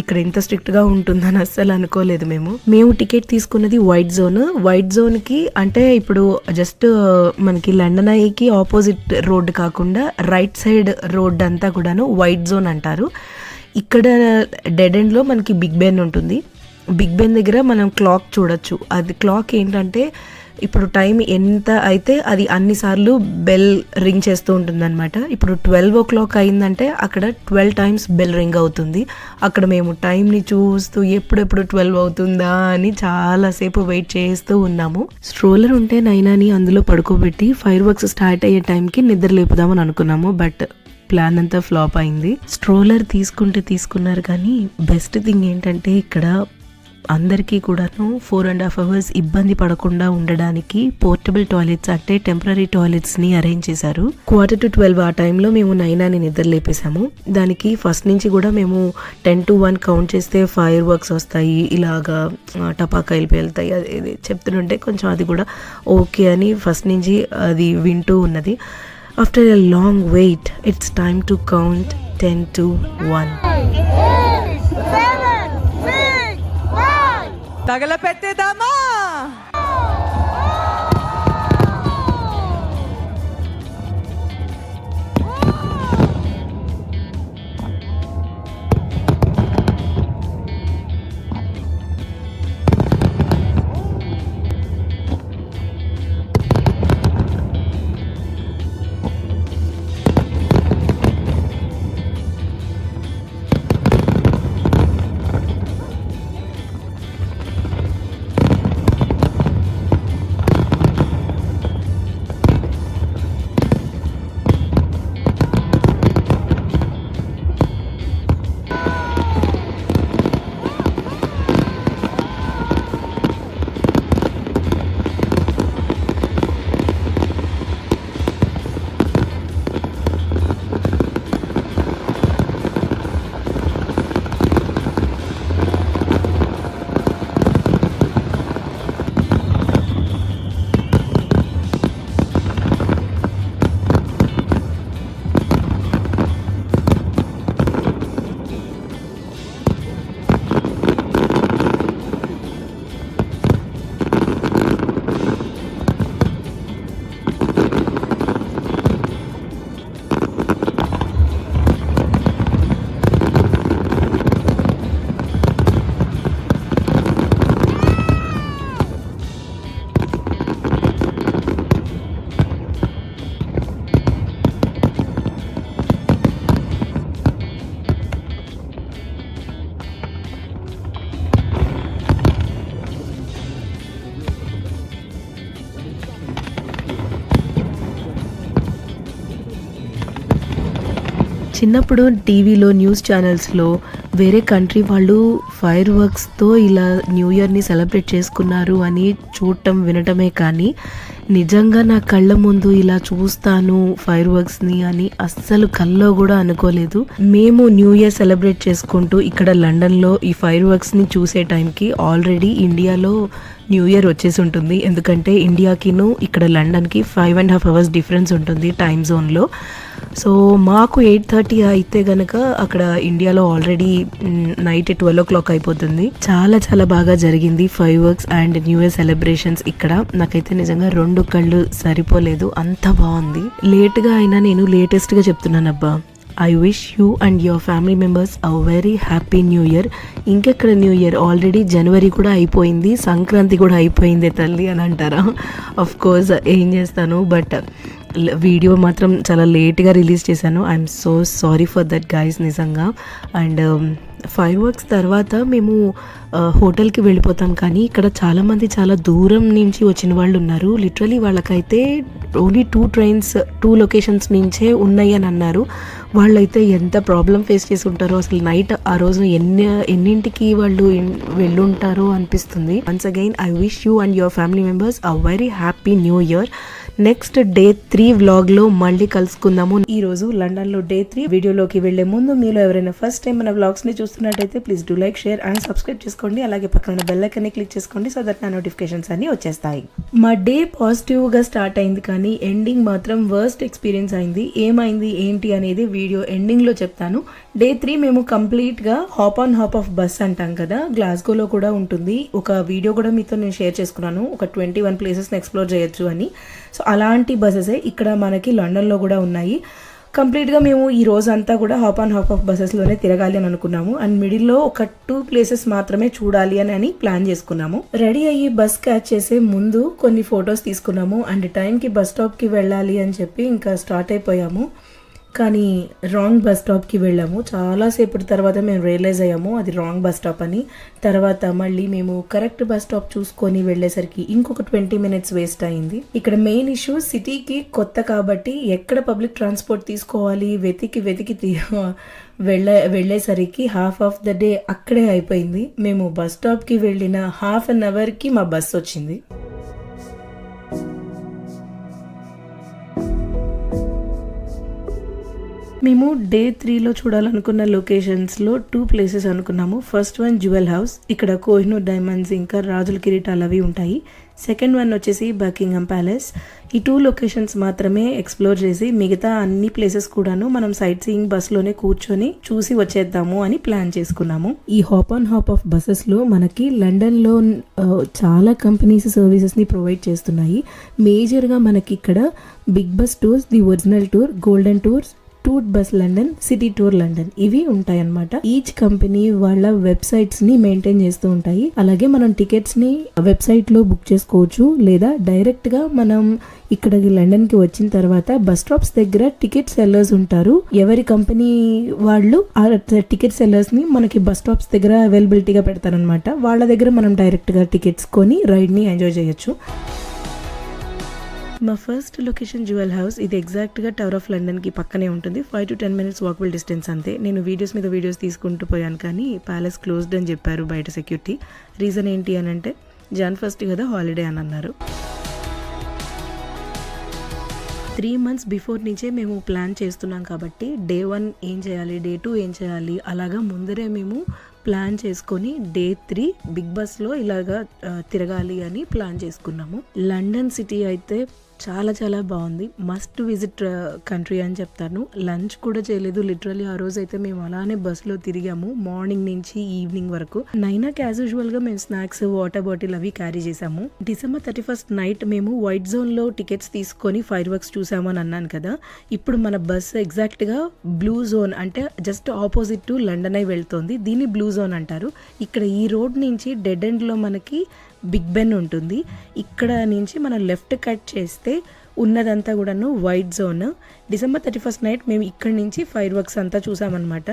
ఇక్కడ ఇంత స్ట్రిక్ట్గా ఉంటుందని అస్సలు అనుకోలేదు మేము టికెట్ తీసుకున్నది వైట్ జోన్కి అంటే ఇప్పుడు జస్ట్ మనకి లండన్ ఐకి ఆపోజిట్ రోడ్ కాకుండా రైట్ సైడ్ రోడ్ అంతా కూడాను వైట్ జోన్ అంటారు. ఇక్కడ డెడ్ ఎండ్లో మనకి బిగ్ బెన్ ఉంటుంది. బిగ్ బెన్ దగ్గర మనం క్లాక్ చూడొచ్చు. అది క్లాక్ ఏంటంటే ఇప్పుడు టైం ఎంత అయితే అది అన్నిసార్లు బెల్ రింగ్ చేస్తూ ఉంటుంది అనమాట. ఇప్పుడు 12 o'clock అయిందంటే అక్కడ 12 times బెల్ రింగ్ అవుతుంది. అక్కడ మేము టైంని చూస్తూ ఎప్పుడెప్పుడు 12 అవుతుందా అని చాలాసేపు వెయిట్ చేస్తూ ఉన్నాము. స్ట్రోలర్ ఉంటే నైనాని అందులో పడుకోబెట్టి ఫైర్ వర్క్స్ స్టార్ట్ అయ్యే టైంకి నిద్ర లేపుదామని అనుకున్నాము. బట్ ప్లాన్ అంతా ఫ్లాప్ అయింది. స్ట్రోలర్ తీసుకున్నారు కానీ బెస్ట్ థింగ్ ఏంటంటే ఇక్కడ అందరికీ కూడాను 4.5 hours ఇబ్బంది పడకుండా ఉండడానికి పోర్టబుల్ టాయిలెట్స్ అంటే టెంపరీ టాయిలెట్స్ని అరేంజ్ చేశారు. 11:45 ఆ టైంలో మేము నైనాని నిద్ర లేపేశాము. దానికి ఫస్ట్ నుంచి కూడా మేము 10 to 1 కౌంట్ చేస్తే ఫైర్ వర్క్స్ వస్తాయి, ఇలాగా టపాకాయలు పేలుతాయి అది చెప్తుంటే కొంచెం అది కూడా ఓకే అని ఫస్ట్ నుంచి అది వింటూ ఉన్నది. After a long wait, it's time to count 10 to 1. తగలపెట్టేద్దామా? చిన్నప్పుడు టీవీలో న్యూస్ ఛానల్స్లో వేరే కంట్రీ వాళ్ళు ఫైర్ వర్క్స్తో ఇలా న్యూ ఇయర్ని సెలబ్రేట్ చేసుకున్నారు అని చూడటం వినటమే కానీ నిజంగా నా కళ్ళ ముందు ఇలా చూస్తాను ఫైర్ వర్క్స్ని అని అస్సలు కల్లో కూడా అనుకోలేదు. మేము న్యూ ఇయర్ సెలబ్రేట్ చేసుకుంటూ ఇక్కడ లండన్లో ఈ ఫైర్ వర్క్స్ని చూసే టైంకి ఆల్రెడీ ఇండియాలో న్యూ ఇయర్ వచ్చేసి ఉంటుంది. ఎందుకంటే ఇండియాకిను ఇక్కడ లండన్కి 5.5 hours డిఫరెన్స్ ఉంటుంది టైమ్ జోన్లో. సో మాకు 8:30 అయితే కనుక అక్కడ ఇండియాలో ఆల్రెడీ నైట్ 12 o'clock అయిపోతుంది. చాలా చాలా బాగా జరిగింది fire works and new year celebrations ఇక్కడ. నాకైతే నిజంగా 2 కళ్ళు సరిపోలేదు, అంత బాగుంది. లేట్గా అయినా నేను లేటెస్ట్గా చెప్తున్నాను అబ్బా. I wish you and your family members a very happy new year. ఇంకెక్కడ న్యూ ఇయర్, ఆల్రెడీ జనవరి కూడా అయిపోయింది, సంక్రాంతి కూడా అయిపోయింది తల్లి అని అంటారా? ఆఫ్ కోర్స్ ఏం చేస్తాను, బట్ వీడియో మాత్రం చాలా లేట్గా రిలీజ్ చేశాను. I'm so sorry for that guys నిజంగా. అండ్ ఫైర్ వర్క్స్ తర్వాత మేము హోటల్కి వెళ్ళిపోతాం, కానీ ఇక్కడ చాలామంది చాలా దూరం నుంచి వచ్చిన వాళ్ళు ఉన్నారు. లిటరలీ వాళ్ళకైతే ఓన్లీ 2 trains 2 locations నుంచే ఉన్నాయి అని అన్నారు. వాళ్ళైతే ఎంత ప్రాబ్లం ఫేస్ చేసి ఉంటారో అసలు. నైట్ ఆ రోజు ఎన్నింటికి వాళ్ళు వెళ్ళుంటారో అనిపిస్తుంది. Once again I wish you and your family members a very happy new year. Next Day 3 వ్లాగ్లో మళ్ళీ కలుసుకుందాము. ఈరోజు లండన్లో Day 3 వీడియోలోకి వెళ్లే ముందు మీలో ఎవరైనా ఫస్ట్ టైం మన వ్లాగ్స్ని చూస్తున్నట్టయితే please do like, share and subscribe చేసుకోండి. అలాగే పక్కన బెల్ ఐకాన్ని క్లిక్ చేసుకోండి సో దట్ నా నోటిఫికేషన్స్ అన్ని వచ్చేస్తాయి. మా డే పాజిటివ్గా స్టార్ట్ అయింది, కానీ ఎండింగ్ మాత్రం వర్స్ట్ ఎక్స్పీరియన్స్ అయింది. ఏమైంది ఏంటి అనేది వీడియో ఎండింగ్లో చెప్తాను. Day 3 మేము కంప్లీట్గా hop on hop of bus అంటాం కదా, గ్లాస్గోలో కూడా ఉంటుంది. ఒక వీడియో కూడా మీతో నేను షేర్ చేసుకున్నాను, ఒక 21 ప్లేసెస్ని ఎక్స్ప్లోర్ చేయొచ్చు అని. సో అలాంటి బస్సెసే ఇక్కడ మనకి లండన్లో కూడా ఉన్నాయి. కంప్లీట్గా మేము ఈ రోజంతా కూడా హాప్ ఆన్ హాప్ ఆఫ్ బస్సెస్లోనే తిరగాలి అని అనుకున్నాము. అండ్ మిడిల్లో ఒక 2 places మాత్రమే చూడాలి అని ప్లాన్ చేసుకున్నాము. రెడీ అయ్యి బస్ క్యాచ్ చేసే ముందు కొన్ని ఫొటోస్ తీసుకున్నాము. అండ్ టైంకి బస్ స్టాప్కి వెళ్ళాలి అని చెప్పి ఇంకా స్టార్ట్ అయిపోయాము, కానీ రాంగ్ బస్ స్టాప్కి వెళ్ళాము. చాలాసేపటి తర్వాత మేము రియలైజ్ అయ్యాము అది రాంగ్ బస్ స్టాప్ అని. తర్వాత మళ్ళీ మేము కరెక్ట్ బస్ స్టాప్ చూసుకొని వెళ్ళేసరికి ఇంకొక 20 minutes వేస్ట్ అయింది. ఇక్కడ మెయిన్ ఇష్యూ సిటీకి కొత్త కాబట్టి ఎక్కడ పబ్లిక్ ట్రాన్స్పోర్ట్ తీసుకోవాలి వెతికి వెళ్ళేసరికి హాఫ్ ఆఫ్ ద డే అక్కడే అయిపోయింది. మేము బస్ స్టాప్కి వెళ్ళిన ½ an hourకి మా బస్ వచ్చింది. మేము Day 3లో చూడాలనుకున్న లొకేషన్స్లో 2 places అనుకున్నాము. ఫస్ట్ వన్ జ్యువెల్ హౌస్, ఇక్కడ కోహినూర్ డైమండ్స్ ఇంకా రాజుల కిరీటాలు అవి ఉంటాయి. సెకండ్ వన్ వచ్చేసి బకింగ్హామ్ ప్యాలెస్. ఈ 2 locations మాత్రమే ఎక్స్ప్లోర్ చేసి మిగతా అన్ని ప్లేసెస్ కూడాను మనం సైట్ సీయింగ్ బస్లోనే కూర్చొని చూసి వచ్చేద్దాము అని ప్లాన్ చేసుకున్నాము. ఈ హాప్ ఆన్ హాప్ ఆఫ్ బస్సెస్లో మనకి లండన్లో చాలా కంపెనీస్ సర్వీసెస్ని ప్రొవైడ్ చేస్తున్నాయి. మేజర్గా మనకి ఇక్కడ Big Bus Tours, the Original Tour, Golden Tours, Tour Bus London, City Tour London ఇవి ఉంటాయన్నమాట. ఈచ్ కంపెనీ వాళ్ళ వెబ్సైట్స్ ని మెయింటైన్ చేస్తూ ఉంటాయి. అలాగే మనం టికెట్స్ ని వెబ్సైట్ లో బుక్ చేసుకోవచ్చు, లేదా డైరెక్ట్ గా మనం ఇక్కడికి లండన్ కి వచ్చిన తర్వాత బస్ స్టాప్స్ దగ్గర టికెట్ సెల్లర్స్ ఉంటారు. ఎవరి కంపెనీ వాళ్ళు ఆ టికెట్ సెల్లర్స్ ని మనకి బస్ స్టాప్స్ దగ్గర అవైలబిలిటీగా పెడతారనమాట. వాళ్ళ దగ్గర మనం డైరెక్ట్ గా టికెట్స్ కొని రైడ్ ని ఎంజాయ్ చేయొచ్చు. మా ఫస్ట్ లొకేషన్ జ్యువెల్ హౌస్. ఇది ఎగ్జాక్ట్గా టవర్ ఆఫ్ లండన్కి పక్కనే ఉంటుంది. 5 to 10 minutes వాకబుల్ డిస్టెన్స్ అంతే. నేను వీడియోస్ మీద వీడియోస్ తీసుకుంటూ పోయాను, కానీ ప్యాలెస్ క్లోజ్డ్ అని చెప్పారు బయట సెక్యూరిటీ. రీజన్ ఏంటి అని అంటే Jan 1st కదా హాలిడే అని అన్నారు. 3 months బిఫోర్ నుంచే మేము ప్లాన్ చేస్తున్నాం కాబట్టి Day 1 ఏం చేయాలి, Day 2 ఏం చేయాలి అలాగా ముందరే మేము ప్లాన్ చేసుకొని Day 3 బిగ్ బస్లో ఇలాగా తిరగాలి అని ప్లాన్ చేసుకున్నాము. లండన్ సిటీ అయితే చాలా చాలా బాగుంది. మస్ట్ విజిట్ కంట్రీ అని చెప్తాను. లంచ్ కూడా చేయలేదు లిటరలీ. ఆ రోజు అయితే మేము అలానే బస్సులో తిరిగాము మార్నింగ్ నుంచి ఈవినింగ్ వరకు. 9 యాజ్ యూజువల్గా మేము స్నాక్స్, వాటర్ బాటిల్ అవి క్యారీ చేసాము. December 31st నైట్ మేము వైట్ జోన్లో టికెట్స్ తీసుకొని ఫైర్ వర్క్స్ చూసాము అని అన్నాను కదా. ఇప్పుడు మన బస్ ఎగ్జాక్ట్గా బ్లూ జోన్, అంటే జస్ట్ ఆపోజిట్ టు లండన్ అయి వెళ్తుంది. దీన్ని బ్లూ జోన్ అంటారు. ఇక్కడ ఈ రోడ్ నుంచి డెడ్ ఎండ్లో మనకి బిగ్ బెన్ ఉంటుంది. ఇక్కడ నుంచి మనం లెఫ్ట్ కట్ చేస్తే ఉన్నదంతా కూడాను white zone. December 31st night మేము ఇక్కడి నుంచి ఫైర్ వర్క్స్ అంతా చూసామన్నమాట.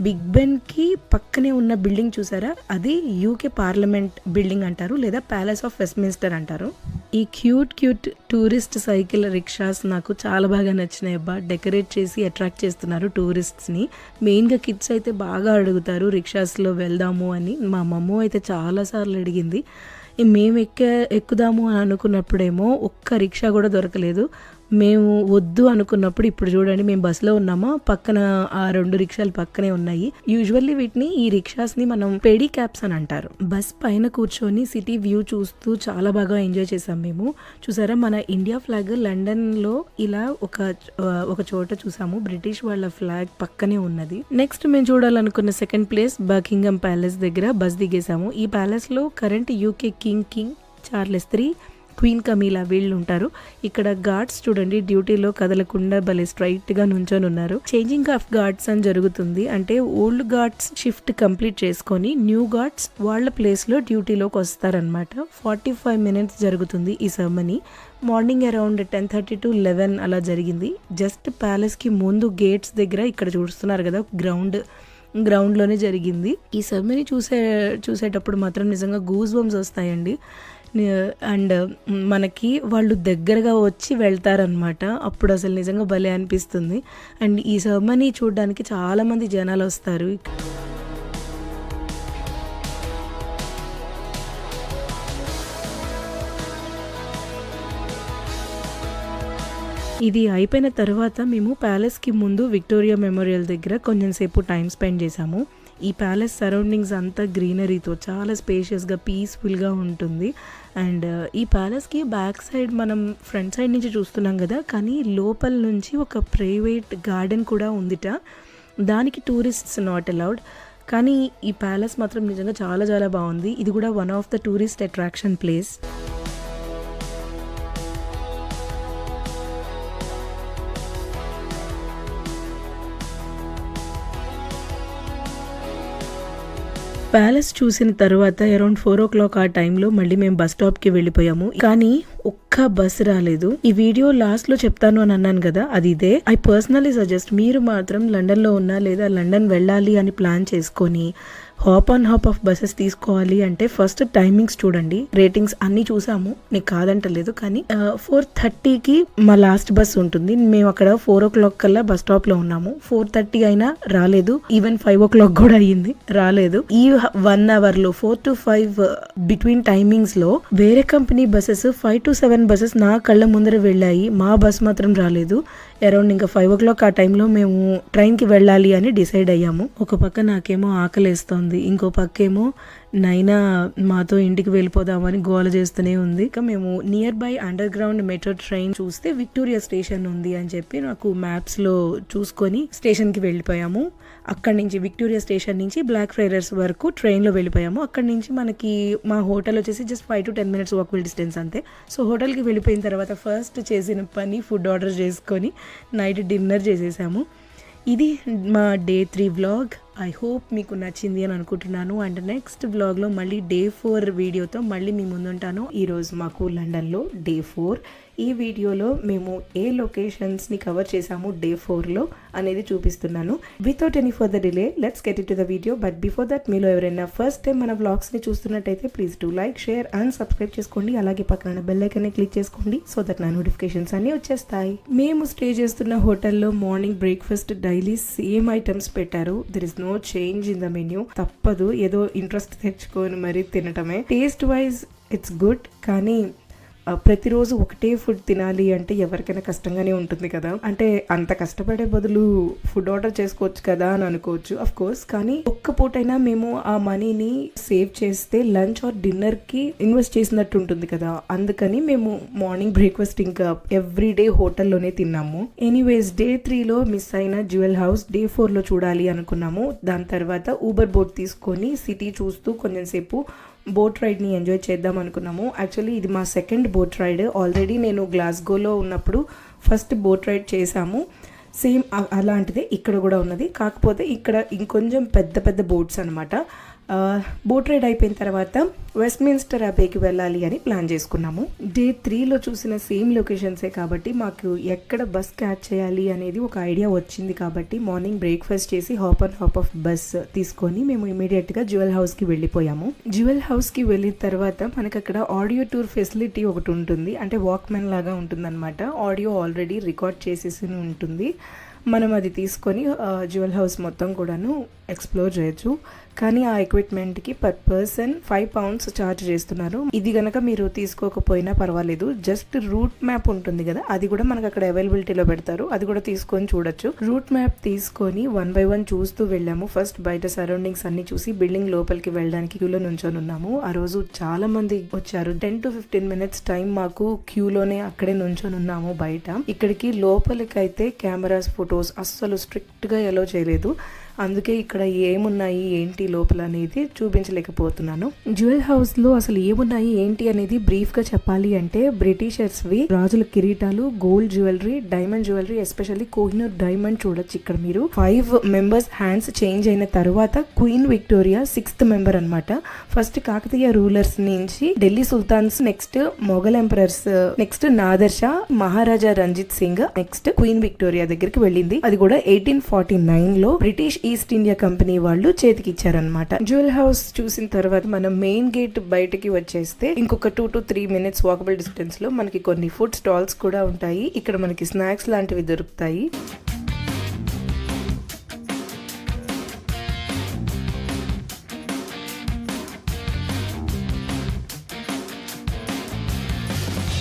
బిగ్ బెన్కి పక్కనే ఉన్న బిల్డింగ్ చూసారా, అది యూకే పార్లమెంట్ బిల్డింగ్ అంటారు, లేదా ప్యాలెస్ ఆఫ్ వెస్ట్మిన్స్టర్ అంటారు. ఈ క్యూట్ టూరిస్ట్ సైకిల్ రిక్షాస్ నాకు చాలా బాగా నచ్చినాయి అబ్బా. డెకరేట్ చేసి అట్రాక్ట్ చేస్తున్నారు టూరిస్ట్స్ని. మెయిన్గా కిడ్స్ అయితే బాగా అడుగుతారు రిక్షాస్లో వెళ్దాము అని. మా మమ్మ అయితే చాలాసార్లు అడిగింది. మేము ఎక్కుదాము అని అనుకున్నప్పుడేమో ఒక్క రిక్షా కూడా దొరకలేదు. మేము వద్దు అనుకున్నప్పుడు ఇప్పుడు చూడండి, మేము బస్సులో ఉన్నామా, పక్కన ఆ 2 రిక్షాలు పక్కనే ఉన్నాయి. యూజువల్లీ ఈ రిక్షాస్ని మనం పెడీ క్యాబ్స్ అని అంటారు. బస్ పైన కూర్చొని సిటీ వ్యూ చూస్తూ చాలా బాగా ఎంజాయ్ చేసాం మేము. చూసారా, మన ఇండియా ఫ్లాగ్ లండన్లో ఇలా ఒక చోట చూసాము. బ్రిటిష్ వాళ్ళ ఫ్లాగ్ పక్కనే ఉన్నది. నెక్స్ట్ మేము చూడాలనుకున్న సెకండ్ ప్లేస్ బకింగ్హామ్ ప్యాలెస్ దగ్గర బస్ దిగేసాము. ఈ ప్యాలెస్లో current UK King Charles III, Queen Camilla వీళ్ళు ఉంటారు. ఇక్కడ గార్డ్స్ చూడండి డ్యూటీలో కదలకుండా భలే స్ట్రైట్గా నుంచొని ఉన్నారు. చేంజింగ్ ఆఫ్ గార్డ్స్ అని జరుగుతుంది. అంటే ఓల్డ్ గార్డ్స్ షిఫ్ట్ కంప్లీట్ చేసుకొని న్యూ గార్డ్స్ వాళ్ళ ప్లేస్లో డ్యూటీలోకి వస్తారనమాట. 45 minutes జరుగుతుంది ఈ సెరమనీ. మార్నింగ్ అరౌండ్ 10:30 to 11 అలా జరిగింది. జస్ట్ ప్యాలెస్కి ముందు గేట్స్ దగ్గర ఇక్కడ చూస్తున్నారు కదా గ్రౌండ్లోనే జరిగింది. ఈ సెరమనీ చూసేటప్పుడు మాత్రం నిజంగా గూస్ బంప్స్ వస్తాయండి. అండ్ మనకి వాళ్ళు దగ్గరగా వచ్చి వెళ్తారనమాట. అప్పుడు అసలు నిజంగా భలే అనిపిస్తుంది. అండ్ ఈ సెరమనీ చూడడానికి చాలామంది జనాలు వస్తారు. ఇది అయిపోయిన తర్వాత మేము ప్యాలెస్కి ముందు విక్టోరియా మెమోరియల్ దగ్గర కొంచెం సేపు టైం స్పెండ్ చేసాము. ఈ ప్యాలెస్ సరౌండింగ్స్ అంతా గ్రీనరీతో చాలా స్పేషియస్గా పీస్ఫుల్గా ఉంటుంది. అండ్ ఈ ప్యాలెస్కి బ్యాక్ సైడ్ మనం ఫ్రంట్ సైడ్ నుంచి చూస్తున్నాం కదా, కానీ లోపల నుంచి ఒక ప్రైవేట్ గార్డెన్ కూడా ఉందిట. దానికి టూరిస్ట్స్ నాట్ అలౌడ్. కానీ ఈ ప్యాలెస్ మాత్రం నిజంగా చాలా చాలా బాగుంది. ఇది కూడా one of the tourist attraction place. Palace చూసిన తర్వాత అరౌండ్ 4 o'clock ఆ టైంలో మళ్ళీ మేము బస్ స్టాప్కి వెళ్ళిపోయాము. కానీ ఒక్క బస్ రాలేదు. ఈ వీడియో లాస్ట్ లో చెప్తాను అని అన్నాను కదా, అది ఇదే. ఐ పర్సనలీ సజెస్ట్ మీరు మాత్రం లండన్లో ఉన్నా లేదా లండన్ వెళ్ళాలి అని ప్లాన్ చేసుకొని హాప్ ఆఫ్ బస్సెస్ తీసుకోవాలి అంటే ఫస్ట్ టైమింగ్స్ చూడండి. రేటింగ్స్ అన్ని చూసాము, నీకు కాదంటలేదు. కానీ 4:30కి మా లాస్ట్ బస్ ఉంటుంది. మేము అక్కడ 4 o'clock కల్లా బస్ స్టాప్ లో ఉన్నాము. 4:30 అయినా రాలేదు. ఈవెన్ 5 o'clock కూడా అయ్యింది, రాలేదు. ఈ 1 hour లో 4 to 5 బిట్వీన్ టైమింగ్స్ లో వేరే కంపెనీ బస్సెస్ 5 to 7 బస్సెస్ నా కళ్ళ ముందర వెళ్ళాయి. మా బస్ మాత్రం రాలేదు. అరౌండ్ ఇంకా 5 o'clock ఆ టైంలో మేము ట్రైన్కి వెళ్ళాలి అని డిసైడ్ అయ్యాము. ఒక పక్క నాకేమో ఆకలేస్తోంది, ఇంకో పక్కేమో నైనా మాతో ఇంటికి వెళ్ళిపోదామని గోల చేస్తూనే ఉంది. ఇంకా మేము near by under ground metro train చూస్తే విక్టోరియా స్టేషన్ ఉంది అని చెప్పి నాకు మ్యాప్స్లో చూసుకొని స్టేషన్కి వెళ్ళిపోయాము. అక్కడి నుంచి విక్టోరియా స్టేషన్ నుంచి బ్లాక్ ఫ్రైడర్స్ వరకు ట్రైన్లో వెళ్ళిపోయాము. అక్కడి నుంచి మనకి మా హోటల్ వచ్చేసి just 5 to 10 minutes walkable distance అంతే. సో హోటల్కి వెళ్ళిపోయిన తర్వాత ఫస్ట్ చేసిన పని ఫుడ్ ఆర్డర్ చేసుకొని నైట్ డిన్నర్ చేసేసాము. ఇది మా Day 3 వ్లాగ్. ఐ హోప్ మీకు నచ్చింది అని అనుకుంటున్నాను. అండ్ నెక్స్ట్ వ్లాగ్లో మళ్ళీ Day 4 వీడియోతో మళ్ళీ మీ ముందుంటాను. ఈరోజు మాకు లండన్లో Day 4. ఈ వీడియోలో మేము ఏ లొకేషన్స్ని కవర్ చేసాము Day 4లో అనేది చూపిస్తున్నాను. Without any further delay let's get it to the video. But before that మీలో ఎవరైనా ఫస్ట్ టైం మన వ్లాగ్స్ని చూస్తున్నట్టయితే please do like, share and subscribe చేసుకోండి. అలాగే పక్కన బెల్ ఐకాన్ని క్లిక్ చేసుకోండి సో దట్ నా నోటిఫికేషన్స్ అన్నీ వచ్చేస్తాయి. మేము స్టే చేస్తున్న హోటల్లో morning breakfast daily same items పెట్టారు. There is no change in the menu. తప్పదు, ఏదో ఇంట్రెస్ట్ తెచ్చుకొని మరీ తినటమే. టేస్ట్ వైజ్ ఇట్స్ గుడ్, కానీ ప్రతిరోజు ఒకటే ఫుడ్ తినాలి అంటే ఎవరికైనా కష్టంగానే ఉంటుంది కదా. అంటే అంత కష్టపడే బదులు ఫుడ్ ఆర్డర్ చేసుకోవచ్చు కదా అని అనుకోవచ్చు, అఫ్ కోర్స్. కానీ ఒక్క పూటైనా మేము ఆ మనీని సేవ్ చేస్తే లంచ్ ఆర్ డిన్నర్ కి ఇన్వెస్ట్ చేసినట్టు ఉంటుంది కదా. అందుకని మేము మార్నింగ్ బ్రేక్ఫాస్ట్ ఇంకా ఎవ్రీడే హోటల్లోనే తిన్నాము. ఎనీవేస్ Day 3లో మిస్ అయిన జ్యువెల్ హౌస్ Day 4లో చూడాలి అనుకున్నాము. దాని తర్వాత ఊబర్ బోట్ తీసుకొని సిటీ చూస్తూ కొంచెం సేపు బోట్ రైడ్ని ఎంజాయ్ చేద్దాం అనుకున్నాము. యాక్చువల్లీ ఇది మా సెకండ్ బోట్ రైడ్. ఆల్రెడీ నేను గ్లాస్గోలో ఉన్నప్పుడు ఫస్ట్ బోట్ రైడ్ చేశాము. సేమ్ అలాంటిదే ఇక్కడ కూడా ఉన్నది. కాకపోతే ఇక్కడ ఇంకొంచెం పెద్ద పెద్ద బోట్స్ అనమాట. బోట్ రైడ్ అయిపోయిన తర్వాత వెస్ట్మిన్స్టర్ అబేకి వెళ్ళాలి అని ప్లాన్ చేసుకున్నాము. డే 3లో చూసిన సేమ్ లొకేషన్సే కాబట్టి మాకు ఎక్కడ బస్ క్యాచ్ చేయాలి అనేది ఒక ఐడియా వచ్చింది. కాబట్టి మార్నింగ్ బ్రేక్ఫాస్ట్ చేసి hop and hop of bus తీసుకొని మేము ఇమీడియట్గా జ్యువెల్ హౌస్కి వెళ్ళిపోయాము. జ్యువెల్ హౌస్కి వెళ్ళిన తర్వాత మనకు అక్కడ ఆడియో టూర్ ఫెసిలిటీ ఒకటి ఉంటుంది, అంటే వాక్మెన్ లాగా ఉంటుందన్నమాట. ఆడియో ఆల్రెడీ రికార్డ్ చేసేసి ఉంటుంది. మనం అది తీసుకొని జ్యువెల్ హౌస్ మొత్తం కూడాను ఎక్స్ప్లోర్ చేయొచ్చు. కానీ ఆ ఎక్విప్మెంట్కి పర్ పర్సన్ £5 ఛార్జ్ చేస్తున్నారు. ఇది కనుక మీరు తీసుకోకపోయినా పర్వాలేదు, జస్ట్ రూట్ మ్యాప్ ఉంటుంది కదా, అది కూడా మనకు అక్కడ అవైలబిలిటీలో పెడతారు, అది కూడా తీసుకొని చూడొచ్చు. రూట్ మ్యాప్ తీసుకొని 1 by 1 చూస్తూ వెళ్ళాము. ఫస్ట్ బయట సరౌండింగ్స్ అన్ని చూసి బిల్డింగ్ లోపలికి వెళ్ళడానికి క్యూలో నుంచొని ఉన్నాము. ఆ రోజు చాలా మంది వచ్చారు. 10 to 15 minutes టైం మాకు క్యూలోనే అక్కడే నుంచొని ఉన్నాము బయట. ఇక్కడికి లోపలికి అయితే కెమెరాస్, ఫొటోస్ అస్సలు స్ట్రిక్ట్ గా ఎలో చేయలేదు. అందుకే ఇక్కడ ఏమున్నాయి ఏంటి లోపల అనేది చూపించలేకపోతున్నాను. జ్యువెల్ హౌస్ లో అసలు ఏమున్నాయి ఏంటి అనేది బ్రీఫ్ గా చెప్పాలి అంటే, బ్రిటిషర్స్ వి రాజుల కిరీటాలు, gold jewellery, diamond jewellery, especially Kohinoor diamond చూడొచ్చు ఇక్కడ మీరు. 5 members హ్యాండ్స్ చేంజ్ అయిన తర్వాత క్వీన్ విక్టోరియా 6th member అన్నమాట. ఫస్ట్ కాకతీయ రూలర్స్ నుంచి Delhi sultans, next Mughal emperors, next Nadir Shah, Maharaja Ranjit Singh, next Queen Victoria దగ్గరికి వెళ్ళింది. అది కూడా 1849లో బ్రిటిష్ ఈస్ట్ ఇండియా కంపెనీ వాళ్ళు చేతికి ఇచ్చారనమాట. జ్యువెల్ హౌస్ చూసిన తర్వాత మనం మెయిన్ గేట్ బయటకి వచ్చేస్తే ఇంకొక 2 to 3 minutes వాకబుల్ డిస్టెన్స్ లో మనకి కొన్ని ఫుడ్ స్టాల్స్ కూడా ఉంటాయి. ఇక్కడ మనకి స్నాక్స్ లాంటివి దొరుకుతాయి.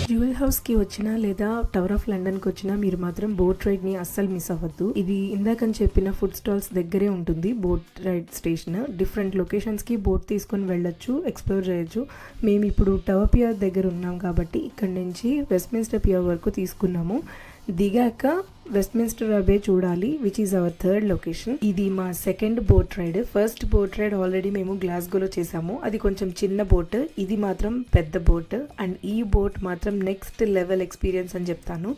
జ్యువెల్ హౌస్కి వచ్చినా లేదా టవర్ ఆఫ్ లండన్కి వచ్చినా మీరు మాత్రం బోట్ రైడ్ని అస్సలు మిస్ అవ్వద్దు. ఇది ఇందాకని చెప్పిన ఫుడ్ స్టాల్స్ దగ్గరే ఉంటుంది బోట్ రైడ్ స్టేషన్. డిఫరెంట్ లొకేషన్స్కి బోట్ తీసుకొని వెళ్ళొచ్చు, ఎక్స్ప్లోర్ చేయొచ్చు. మేము ఇప్పుడు టవర్ పియర్ దగ్గర ఉన్నాం కాబట్టి ఇక్కడ నుంచి వెస్ట్మిన్స్టర్ పియర్ వరకు తీసుకున్నాము. దిగాక వెస్ట్మిన్స్టర్ అబే చూడాలి, which is our 3rd location. ఇది మా 2nd boat ride. First boat ride already మేము గ్లాస్గోలో చేసాము, అది కొంచెం చిన్న బోట్. ఇది మాత్రం పెద్ద బోట్, అండ్ ఈ బోట్ మాత్రం నెక్స్ట్ లెవెల్ ఎక్స్పీరియన్స్ అని చెప్తాను.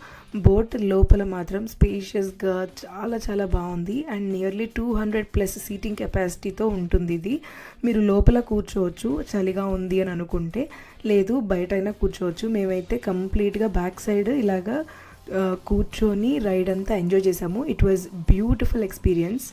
బోట్ లోపల మాత్రం స్పేషియస్గా చాలా చాలా బాగుంది, అండ్ నియర్లీ 200+ సీటింగ్ కెపాసిటీతో ఉంటుంది. ఇది మీరు లోపల కూర్చోవచ్చు చలిగా ఉంది అని అనుకుంటే, లేదు బయట అయినా కూర్చోవచ్చు. మేమైతే కంప్లీట్గా బ్యాక్ సైడ్ ఇలాగా కూర్చొని రైడ్ అంతా ఎంజాయ్ చేసాము. It was beautiful experience.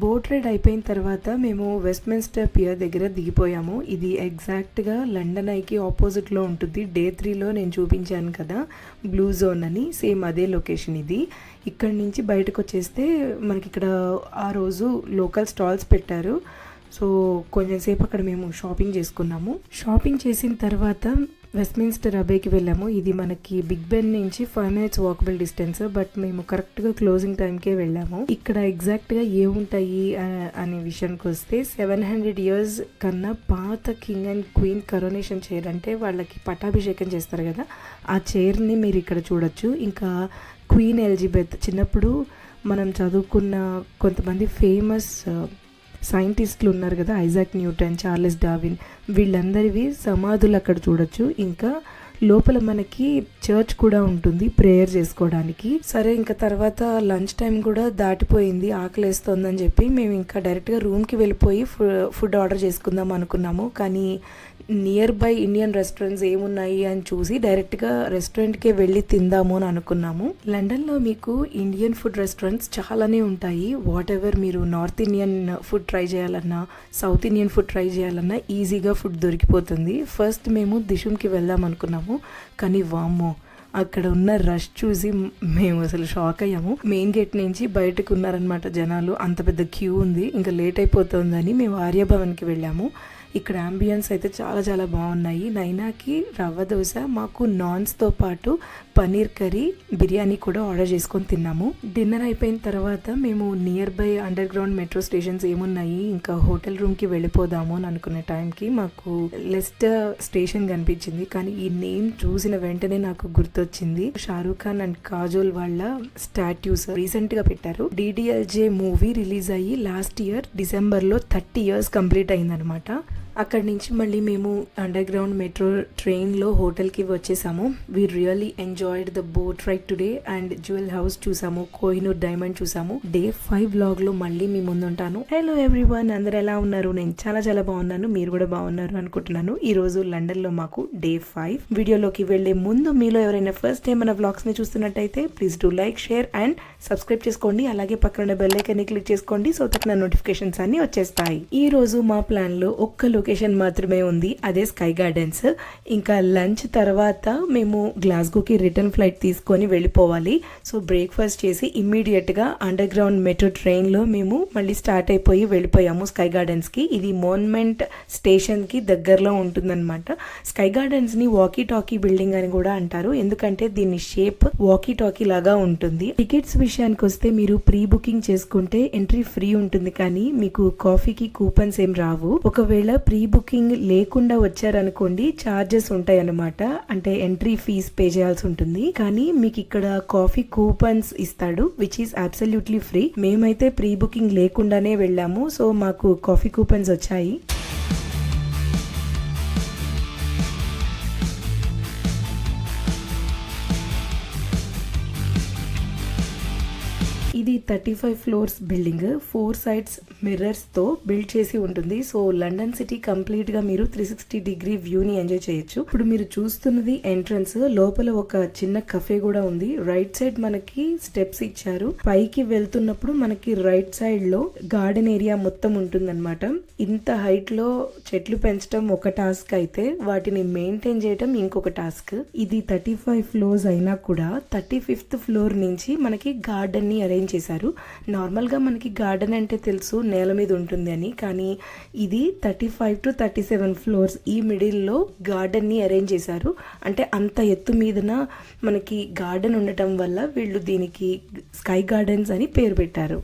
Boat ride అయిపోయిన తర్వాత మేము వెస్ట్మిన్స్టర్ పియర్ దగ్గర దిగిపోయాము. ఇది ఎగ్జాక్ట్గా లండన్ ఐకి ఆపోజిట్లో ఉంటుంది. డే 3లో నేను చూపించాను కదా బ్లూ జోన్ అని, సేమ్ అదే లొకేషన్ ఇది. ఇక్కడ నుంచి బయటకు వచ్చేస్తే మనకి ఇక్కడ ఆ రోజు లోకల్ స్టాల్స్ పెట్టారు. సో కొంచెం సేపు అక్కడ మేము షాపింగ్ చేసుకున్నాము. షాపింగ్ చేసిన తర్వాత వెస్ట్మిన్స్టర్ అబేకి వెళ్ళాము. ఇది మనకి బిగ్ బెన్ నుంచి 5 minutes వాకబుల్ డిస్టెన్స్, బట్ మేము కరెక్ట్గా క్లోజింగ్ టైంకే వెళ్ళాము. ఇక్కడ ఎగ్జాక్ట్గా ఏముంటాయి అనే విషయానికి వస్తే 700 years కన్నా పాత king and queen coronation chair, అంటే వాళ్ళకి పట్టాభిషేకం చేస్తారు కదా, ఆ చైర్ని మీరు ఇక్కడ చూడొచ్చు. ఇంకా క్వీన్ ఎలిజబెత్, చిన్నప్పుడు మనం చదువుకున్న కొంతమంది ఫేమస్ సైంటిస్టులు ఉన్నారు కదా, ఐజాక్ న్యూటన్, చార్లెస్ డార్విన్, వీళ్ళందరివి సమాధులు అక్కడ చూడొచ్చు. ఇంకా లోపల మనకి చర్చ్ కూడా ఉంటుంది ప్రేయర్ చేసుకోవడానికి. సరే, ఇంకా తర్వాత లంచ్ టైం కూడా దాటిపోయింది, ఆకలేస్తోందని చెప్పి మేము ఇంకా డైరెక్ట్గా రూమ్కి వెళ్ళిపోయి ఫుడ్ ఆర్డర్ చేసుకుందాం అనుకున్నాము. కానీ నియర్ బై ఇండియన్ రెస్టారెంట్స్ ఏమున్నాయి అని చూసి డైరెక్ట్గా రెస్టారెంట్కే వెళ్ళి తిందాము అని అనుకున్నాము. లండన్లో మీకు ఇండియన్ ఫుడ్ రెస్టారెంట్స్ చాలానే ఉంటాయి. వాట్ ఎవర్ మీరు నార్త్ ఇండియన్ ఫుడ్ ట్రై చేయాలన్నా, సౌత్ ఇండియన్ ఫుడ్ ట్రై చేయాలన్నా ఈజీగా ఫుడ్ దొరికిపోతుంది. ఫస్ట్ మేము దిషుమ్కి వెళ్దాం అనుకున్నాము, కానీ వామ్మో అక్కడ ఉన్న రష్ చూసి మేము అసలు షాక్ అయ్యాము. మెయిన్ గేట్ నుంచి బయటకు ఉన్నారనమాట జనాలు, అంత పెద్ద క్యూ ఉంది. ఇంకా లేట్ అయిపోతుందని మేము ఆర్యభవన్కి వెళ్ళాము. ఇక్కడ అంబియన్స్ అయితే చాలా చాలా బాగున్నాయి. నైనాకి రవ్వ దోశ, మాకు నాన్స్తో పాటు పనీర్ కర్రీ, బిర్యానీ కూడా ఆర్డర్ చేసుకొని తిన్నాము. డిన్నర్ అయిపోయిన తర్వాత మేము near by under ground metro stations ఏమున్నాయి, ఇంకా హోటల్ రూమ్కి వెళ్ళిపోదాము అని అనుకునే టైంకి మాకు లెస్టర్ స్టేషన్ కనిపించింది. కానీ ఈ నేమ్ చూసిన వెంటనే నాకు గుర్తొచ్చింది, షారూక్ ఖాన్ అండ్ కాజోల్ వాళ్ళ స్టాట్యూస్ రీసెంట్గా పెట్టారు. DDLJ మూవీ రిలీజ్ అయ్యి లాస్ట్ ఇయర్ డిసెంబర్లో 30 years కంప్లీట్ అయిందనమాట. అక్కడి నుంచి మళ్ళీ మేము అండర్ గ్రౌండ్ మెట్రో ట్రైన్లో హోటల్కి వచ్చేసాము. We really enjoyed the boat ride today and jewel house చూసాము, కోహినూర్ డైమండ్ చూసాము. Day 5 వ్లాగ్లో మళ్ళీ మీ ముందుంటాను. హలో ఎవ్రీవన్, అందరు ఎలా ఉన్నారు? నేను చాలా చాలా బాగున్నాను, మీరు కూడా బాగున్నారు అనుకుంటున్నాను. ఈరోజు లండన్లో మాకు Day 5. వీడియోలోకి వెళ్లే ముందు మీలో ఎవరైనా ఫస్ట్ టైం మన వ్లాగ్స్ని చూస్తున్నట్టయితే please do like, share and subscribe చేసుకోండి. అలాగే పక్కన బెల్ ఐకాన్ని క్లిక్ చేసుకోండి, సో దట్ నా నోటిఫికేషన్స్ అన్ని వచ్చేస్తాయి. ఈ రోజు మా ప్లాన్లో ఒక్క లొకేషన్ మాత్రమే ఉంది, అదే స్కై గార్డెన్స్. ఇంకా లంచ్ తర్వాత మేము గ్లాస్గోకి రిటర్న్ ఫ్లైట్ తీసుకొని వెళ్ళిపోవాలి. సో బ్రేక్ఫాస్ట్ చేసి ఇమ్మీడియట్గా అండర్ గ్రౌండ్ మెట్రో ట్రైన్లో మేము మళ్ళీ స్టార్ట్ అయిపోయి వెళ్ళిపోయాము స్కై గార్డెన్స్కి. ఇది మోన్మెంట్ స్టేషన్కి దగ్గరలో ఉంటుందన్నమాట. స్కై గార్డెన్స్ని వాకీ టాకీ బిల్డింగ్ అని కూడా అంటారు, ఎందుకంటే దీని షేప్ వాకీ టాకీ లాగా ఉంటుంది. టికెట్స్ విషయానికి వస్తే మీరు ప్రీ బుకింగ్ చేసుకుంటే ఎంట్రీ ఫ్రీ ఉంటుంది, కానీ మీకు కాఫీకి కూపన్స్ ఏం రావు. ఒకవేళ ప్రీ బుకింగ్ లేకుండా వచ్చారనుకోండి చార్జెస్ ఉంటాయి అన్నమాట, అంటే ఎంట్రీ ఫీజ్ పే చేయాల్సి ఉంటుంది. కానీ మీకు ఇక్కడ కాఫీ కూపన్స్ ఇస్తాడు, విచ్ ఈస్ అబ్సల్యూట్లీ ఫ్రీ. మేమైతే ప్రీ బుకింగ్ లేకుండానే వెళ్ళాము, సో మాకు కాఫీ కూపన్స్ వచ్చాయి. ఇది 35 floors బిల్డింగ్, 4 sides మిర్రర్స్తో బిల్డ్ చేసి ఉంటుంది. సో లండన్ సిటీ కంప్లీట్గా మీరు 360 degree వ్యూని ఎంజాయ్ చేయొచ్చు. ఇప్పుడు మీరు చూస్తున్నది ఎంట్రన్స్, లోపల ఒక చిన్న కఫే కూడా ఉంది. రైట్ సైడ్ మనకి స్టెప్స్ ఇచ్చారు, పైకి వెళ్తున్నప్పుడు మనకి రైట్ సైడ్ లో గార్డెన్ ఏరియా మొత్తం ఉంటుందన్నమాట. ఇంత హైట్ లో చెట్లు పెంచడం ఒక టాస్క్ అయితే వాటిని మెయింటైన్ చేయడం ఇంకొక టాస్క్. ఇది 35 floors అయినా కూడా 35th floor నుంచి మనకి గార్డెన్ ని అరేంజ్ చేశారు. నార్మల్గా మనకి గార్డెన్ అంటే తెలుసు నేల మీద ఉంటుంది అని, కానీ ఇది 35 to 37 floors ఈ మిడిల్లో గార్డెన్ని అరేంజ్ చేశారు. అంటే అంత ఎత్తు మీదన మనకి గార్డెన్ ఉండటం వల్ల వీళ్ళు దీనికి స్కై గార్డెన్స్ అని పేరు పెట్టారు.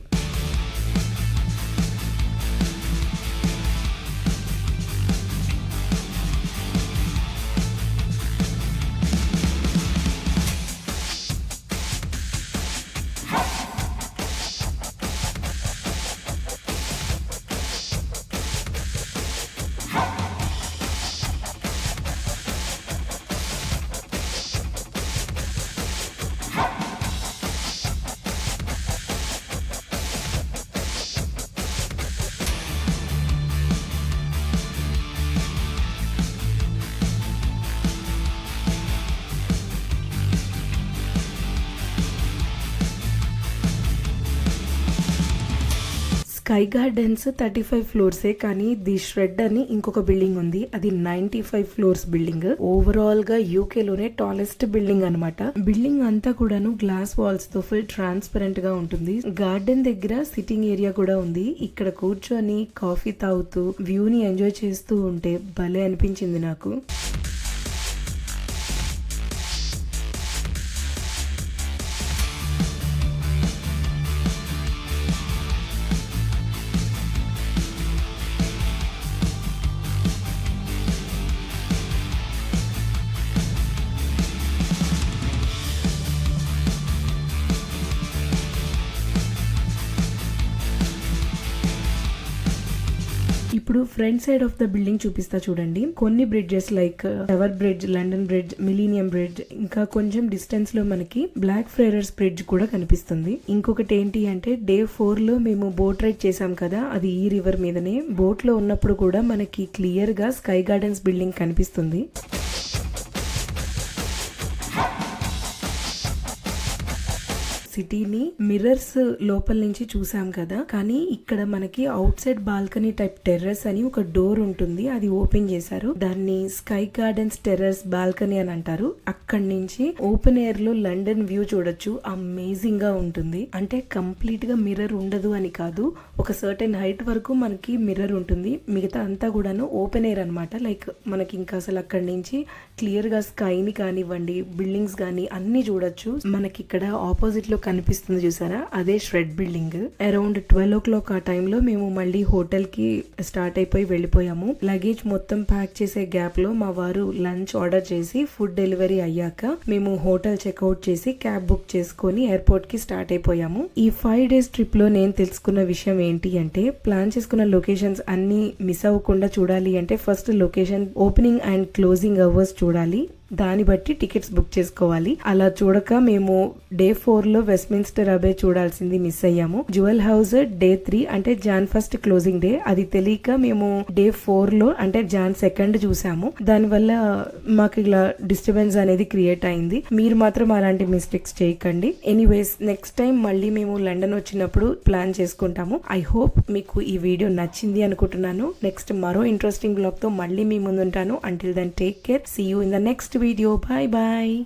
స్కై గార్డెన్స్ 35 ఫ్లోర్సే, కానీ ది ష్రెడ్ అని ఇంకొక బిల్డింగ్ ఉంది, అది 95 ఫ్లోర్స్ బిల్డింగ్. ఓవరాల్ గా యూకే లోనే టాలెస్ట్ బిల్డింగ్ అన్నమాట. బిల్డింగ్ అంతా కూడాను గ్లాస్ వాల్స్ తో ఫుల్ ట్రాన్స్పరెంట్ గా ఉంటుంది. గార్డెన్ దగ్గర సిట్టింగ్ ఏరియా కూడా ఉంది. ఇక్కడ కూర్చొని కాఫీ తాగుతూ వ్యూ ని ఎంజాయ్ చేస్తూ ఉంటే భలే అనిపించింది నాకు. ఇప్పుడు front side of the building చూపిస్తా చూడండి. కొన్ని bridges like tower bridge, London bridge, millennium bridge, ఇంకా కొంచెం డిస్టెన్స్ లో మనకి బ్లాక్ ఫ్రైడర్స్ బ్రిడ్జ్ కూడా కనిపిస్తుంది. ఇంకొకటి ఏంటి అంటే డే 4 లో మేము బోట్ రైడ్ చేసాం కదా, అది ఈ రివర్ మీదనే. బోట్ లో ఉన్నప్పుడు కూడా మనకి క్లియర్ గా స్కై గార్డెన్స్ బిల్డింగ్ కనిపిస్తుంది. సిటీని మిర్రర్స్ లోపల నుంచి చూసాం కదా, కానీ ఇక్కడ మనకి out side balcony type terrace అని ఒక డోర్ ఉంటుంది, అది ఓపెన్ చేశారు. దాన్ని స్కై గార్డెన్స్ టెర్రస్ బాల్కనీ అని అంటారు. అక్కడి నుంచి ఓపెన్ ఎయిర్ లో లండన్ వ్యూ చూడొచ్చు. అమేజింగ్ గా ఉంటుంది. అంటే కంప్లీట్ గా మిర్రర్ ఉండదు అని కాదు, ఒక సర్టెన్ హైట్ వరకు మనకి మిర్రర్ ఉంటుంది, మిగతా అంతా కూడాను ఓపెన్ ఎయిర్ అనమాట. లైక్ మనకి ఇంకా అసలు అక్కడి నుంచి క్లియర్ గా స్కైని కానివ్వండి, బిల్డింగ్స్ కానీ అన్ని చూడొచ్చు. మనకి ఇక్కడ ఆపోజిట్ లో కనిపిస్తుంది చూసారా, అదే ష్రెడ్ బిల్డింగ్. అరౌండ్ 12 o'clock ఆ టైంలో మేము మళ్ళీ హోటల్ కి స్టార్ట్ అయిపోయి వెళ్ళిపోయాము. లగేజ్ మొత్తం ప్యాక్ చేసే గ్యాప్ లో మా వారు లంచ్ ఆర్డర్ చేసి ఫుడ్ డెలివరీ అయ్యాక మేము హోటల్ చెక్అవుట్ చేసి క్యాబ్ బుక్ చేసుకుని ఎయిర్పోర్ట్ కి స్టార్ట్ అయిపోయాము. ఈ 5 days ట్రిప్ లో నేను తెలుసుకున్న విషయం ఏంటి అంటే, ప్లాన్ చేసుకున్న లొకేషన్స్ అన్ని మిస్ అవ్వకుండా చూడాలి అంటే first location opening and closing hours చూడాలి. దాన్ని బట్టి టికెట్స్ బుక్ చేసుకోవాలి. అలా చూడక మేము డే 4 లో వెస్ట్మిన్స్టర్ అబే చూడాల్సింది మిస్ అయ్యాము. జ్యువెల్ హౌస్ డే 3 అంటే జాన్ 1 క్లోజింగ్ డే, అది తెలియక మేము డే 4 లో అంటే జాన్ 2 చూసాము. దానివల్ల మాకు ఇలా డిస్టర్బెన్స్ అనేది క్రియేట్ అయింది. మీరు మాత్రం అలాంటి మిస్టేక్స్ చేయకండి. ఎనీవేస్ నెక్స్ట్ టైం మళ్ళీ మేము లండన్ వచ్చినప్పుడు ప్లాన్ చేసుకుంటాము. ఐ హోప్ మీకు ఈ వీడియో నచ్చింది అనుకుంటున్నాను. నెక్స్ట్ మరో ఇంట్రెస్టింగ్ బ్లాగ్ తో మళ్ళీ మీ ముందుంటాను. Until then take care, see you in the next video. Bye bye.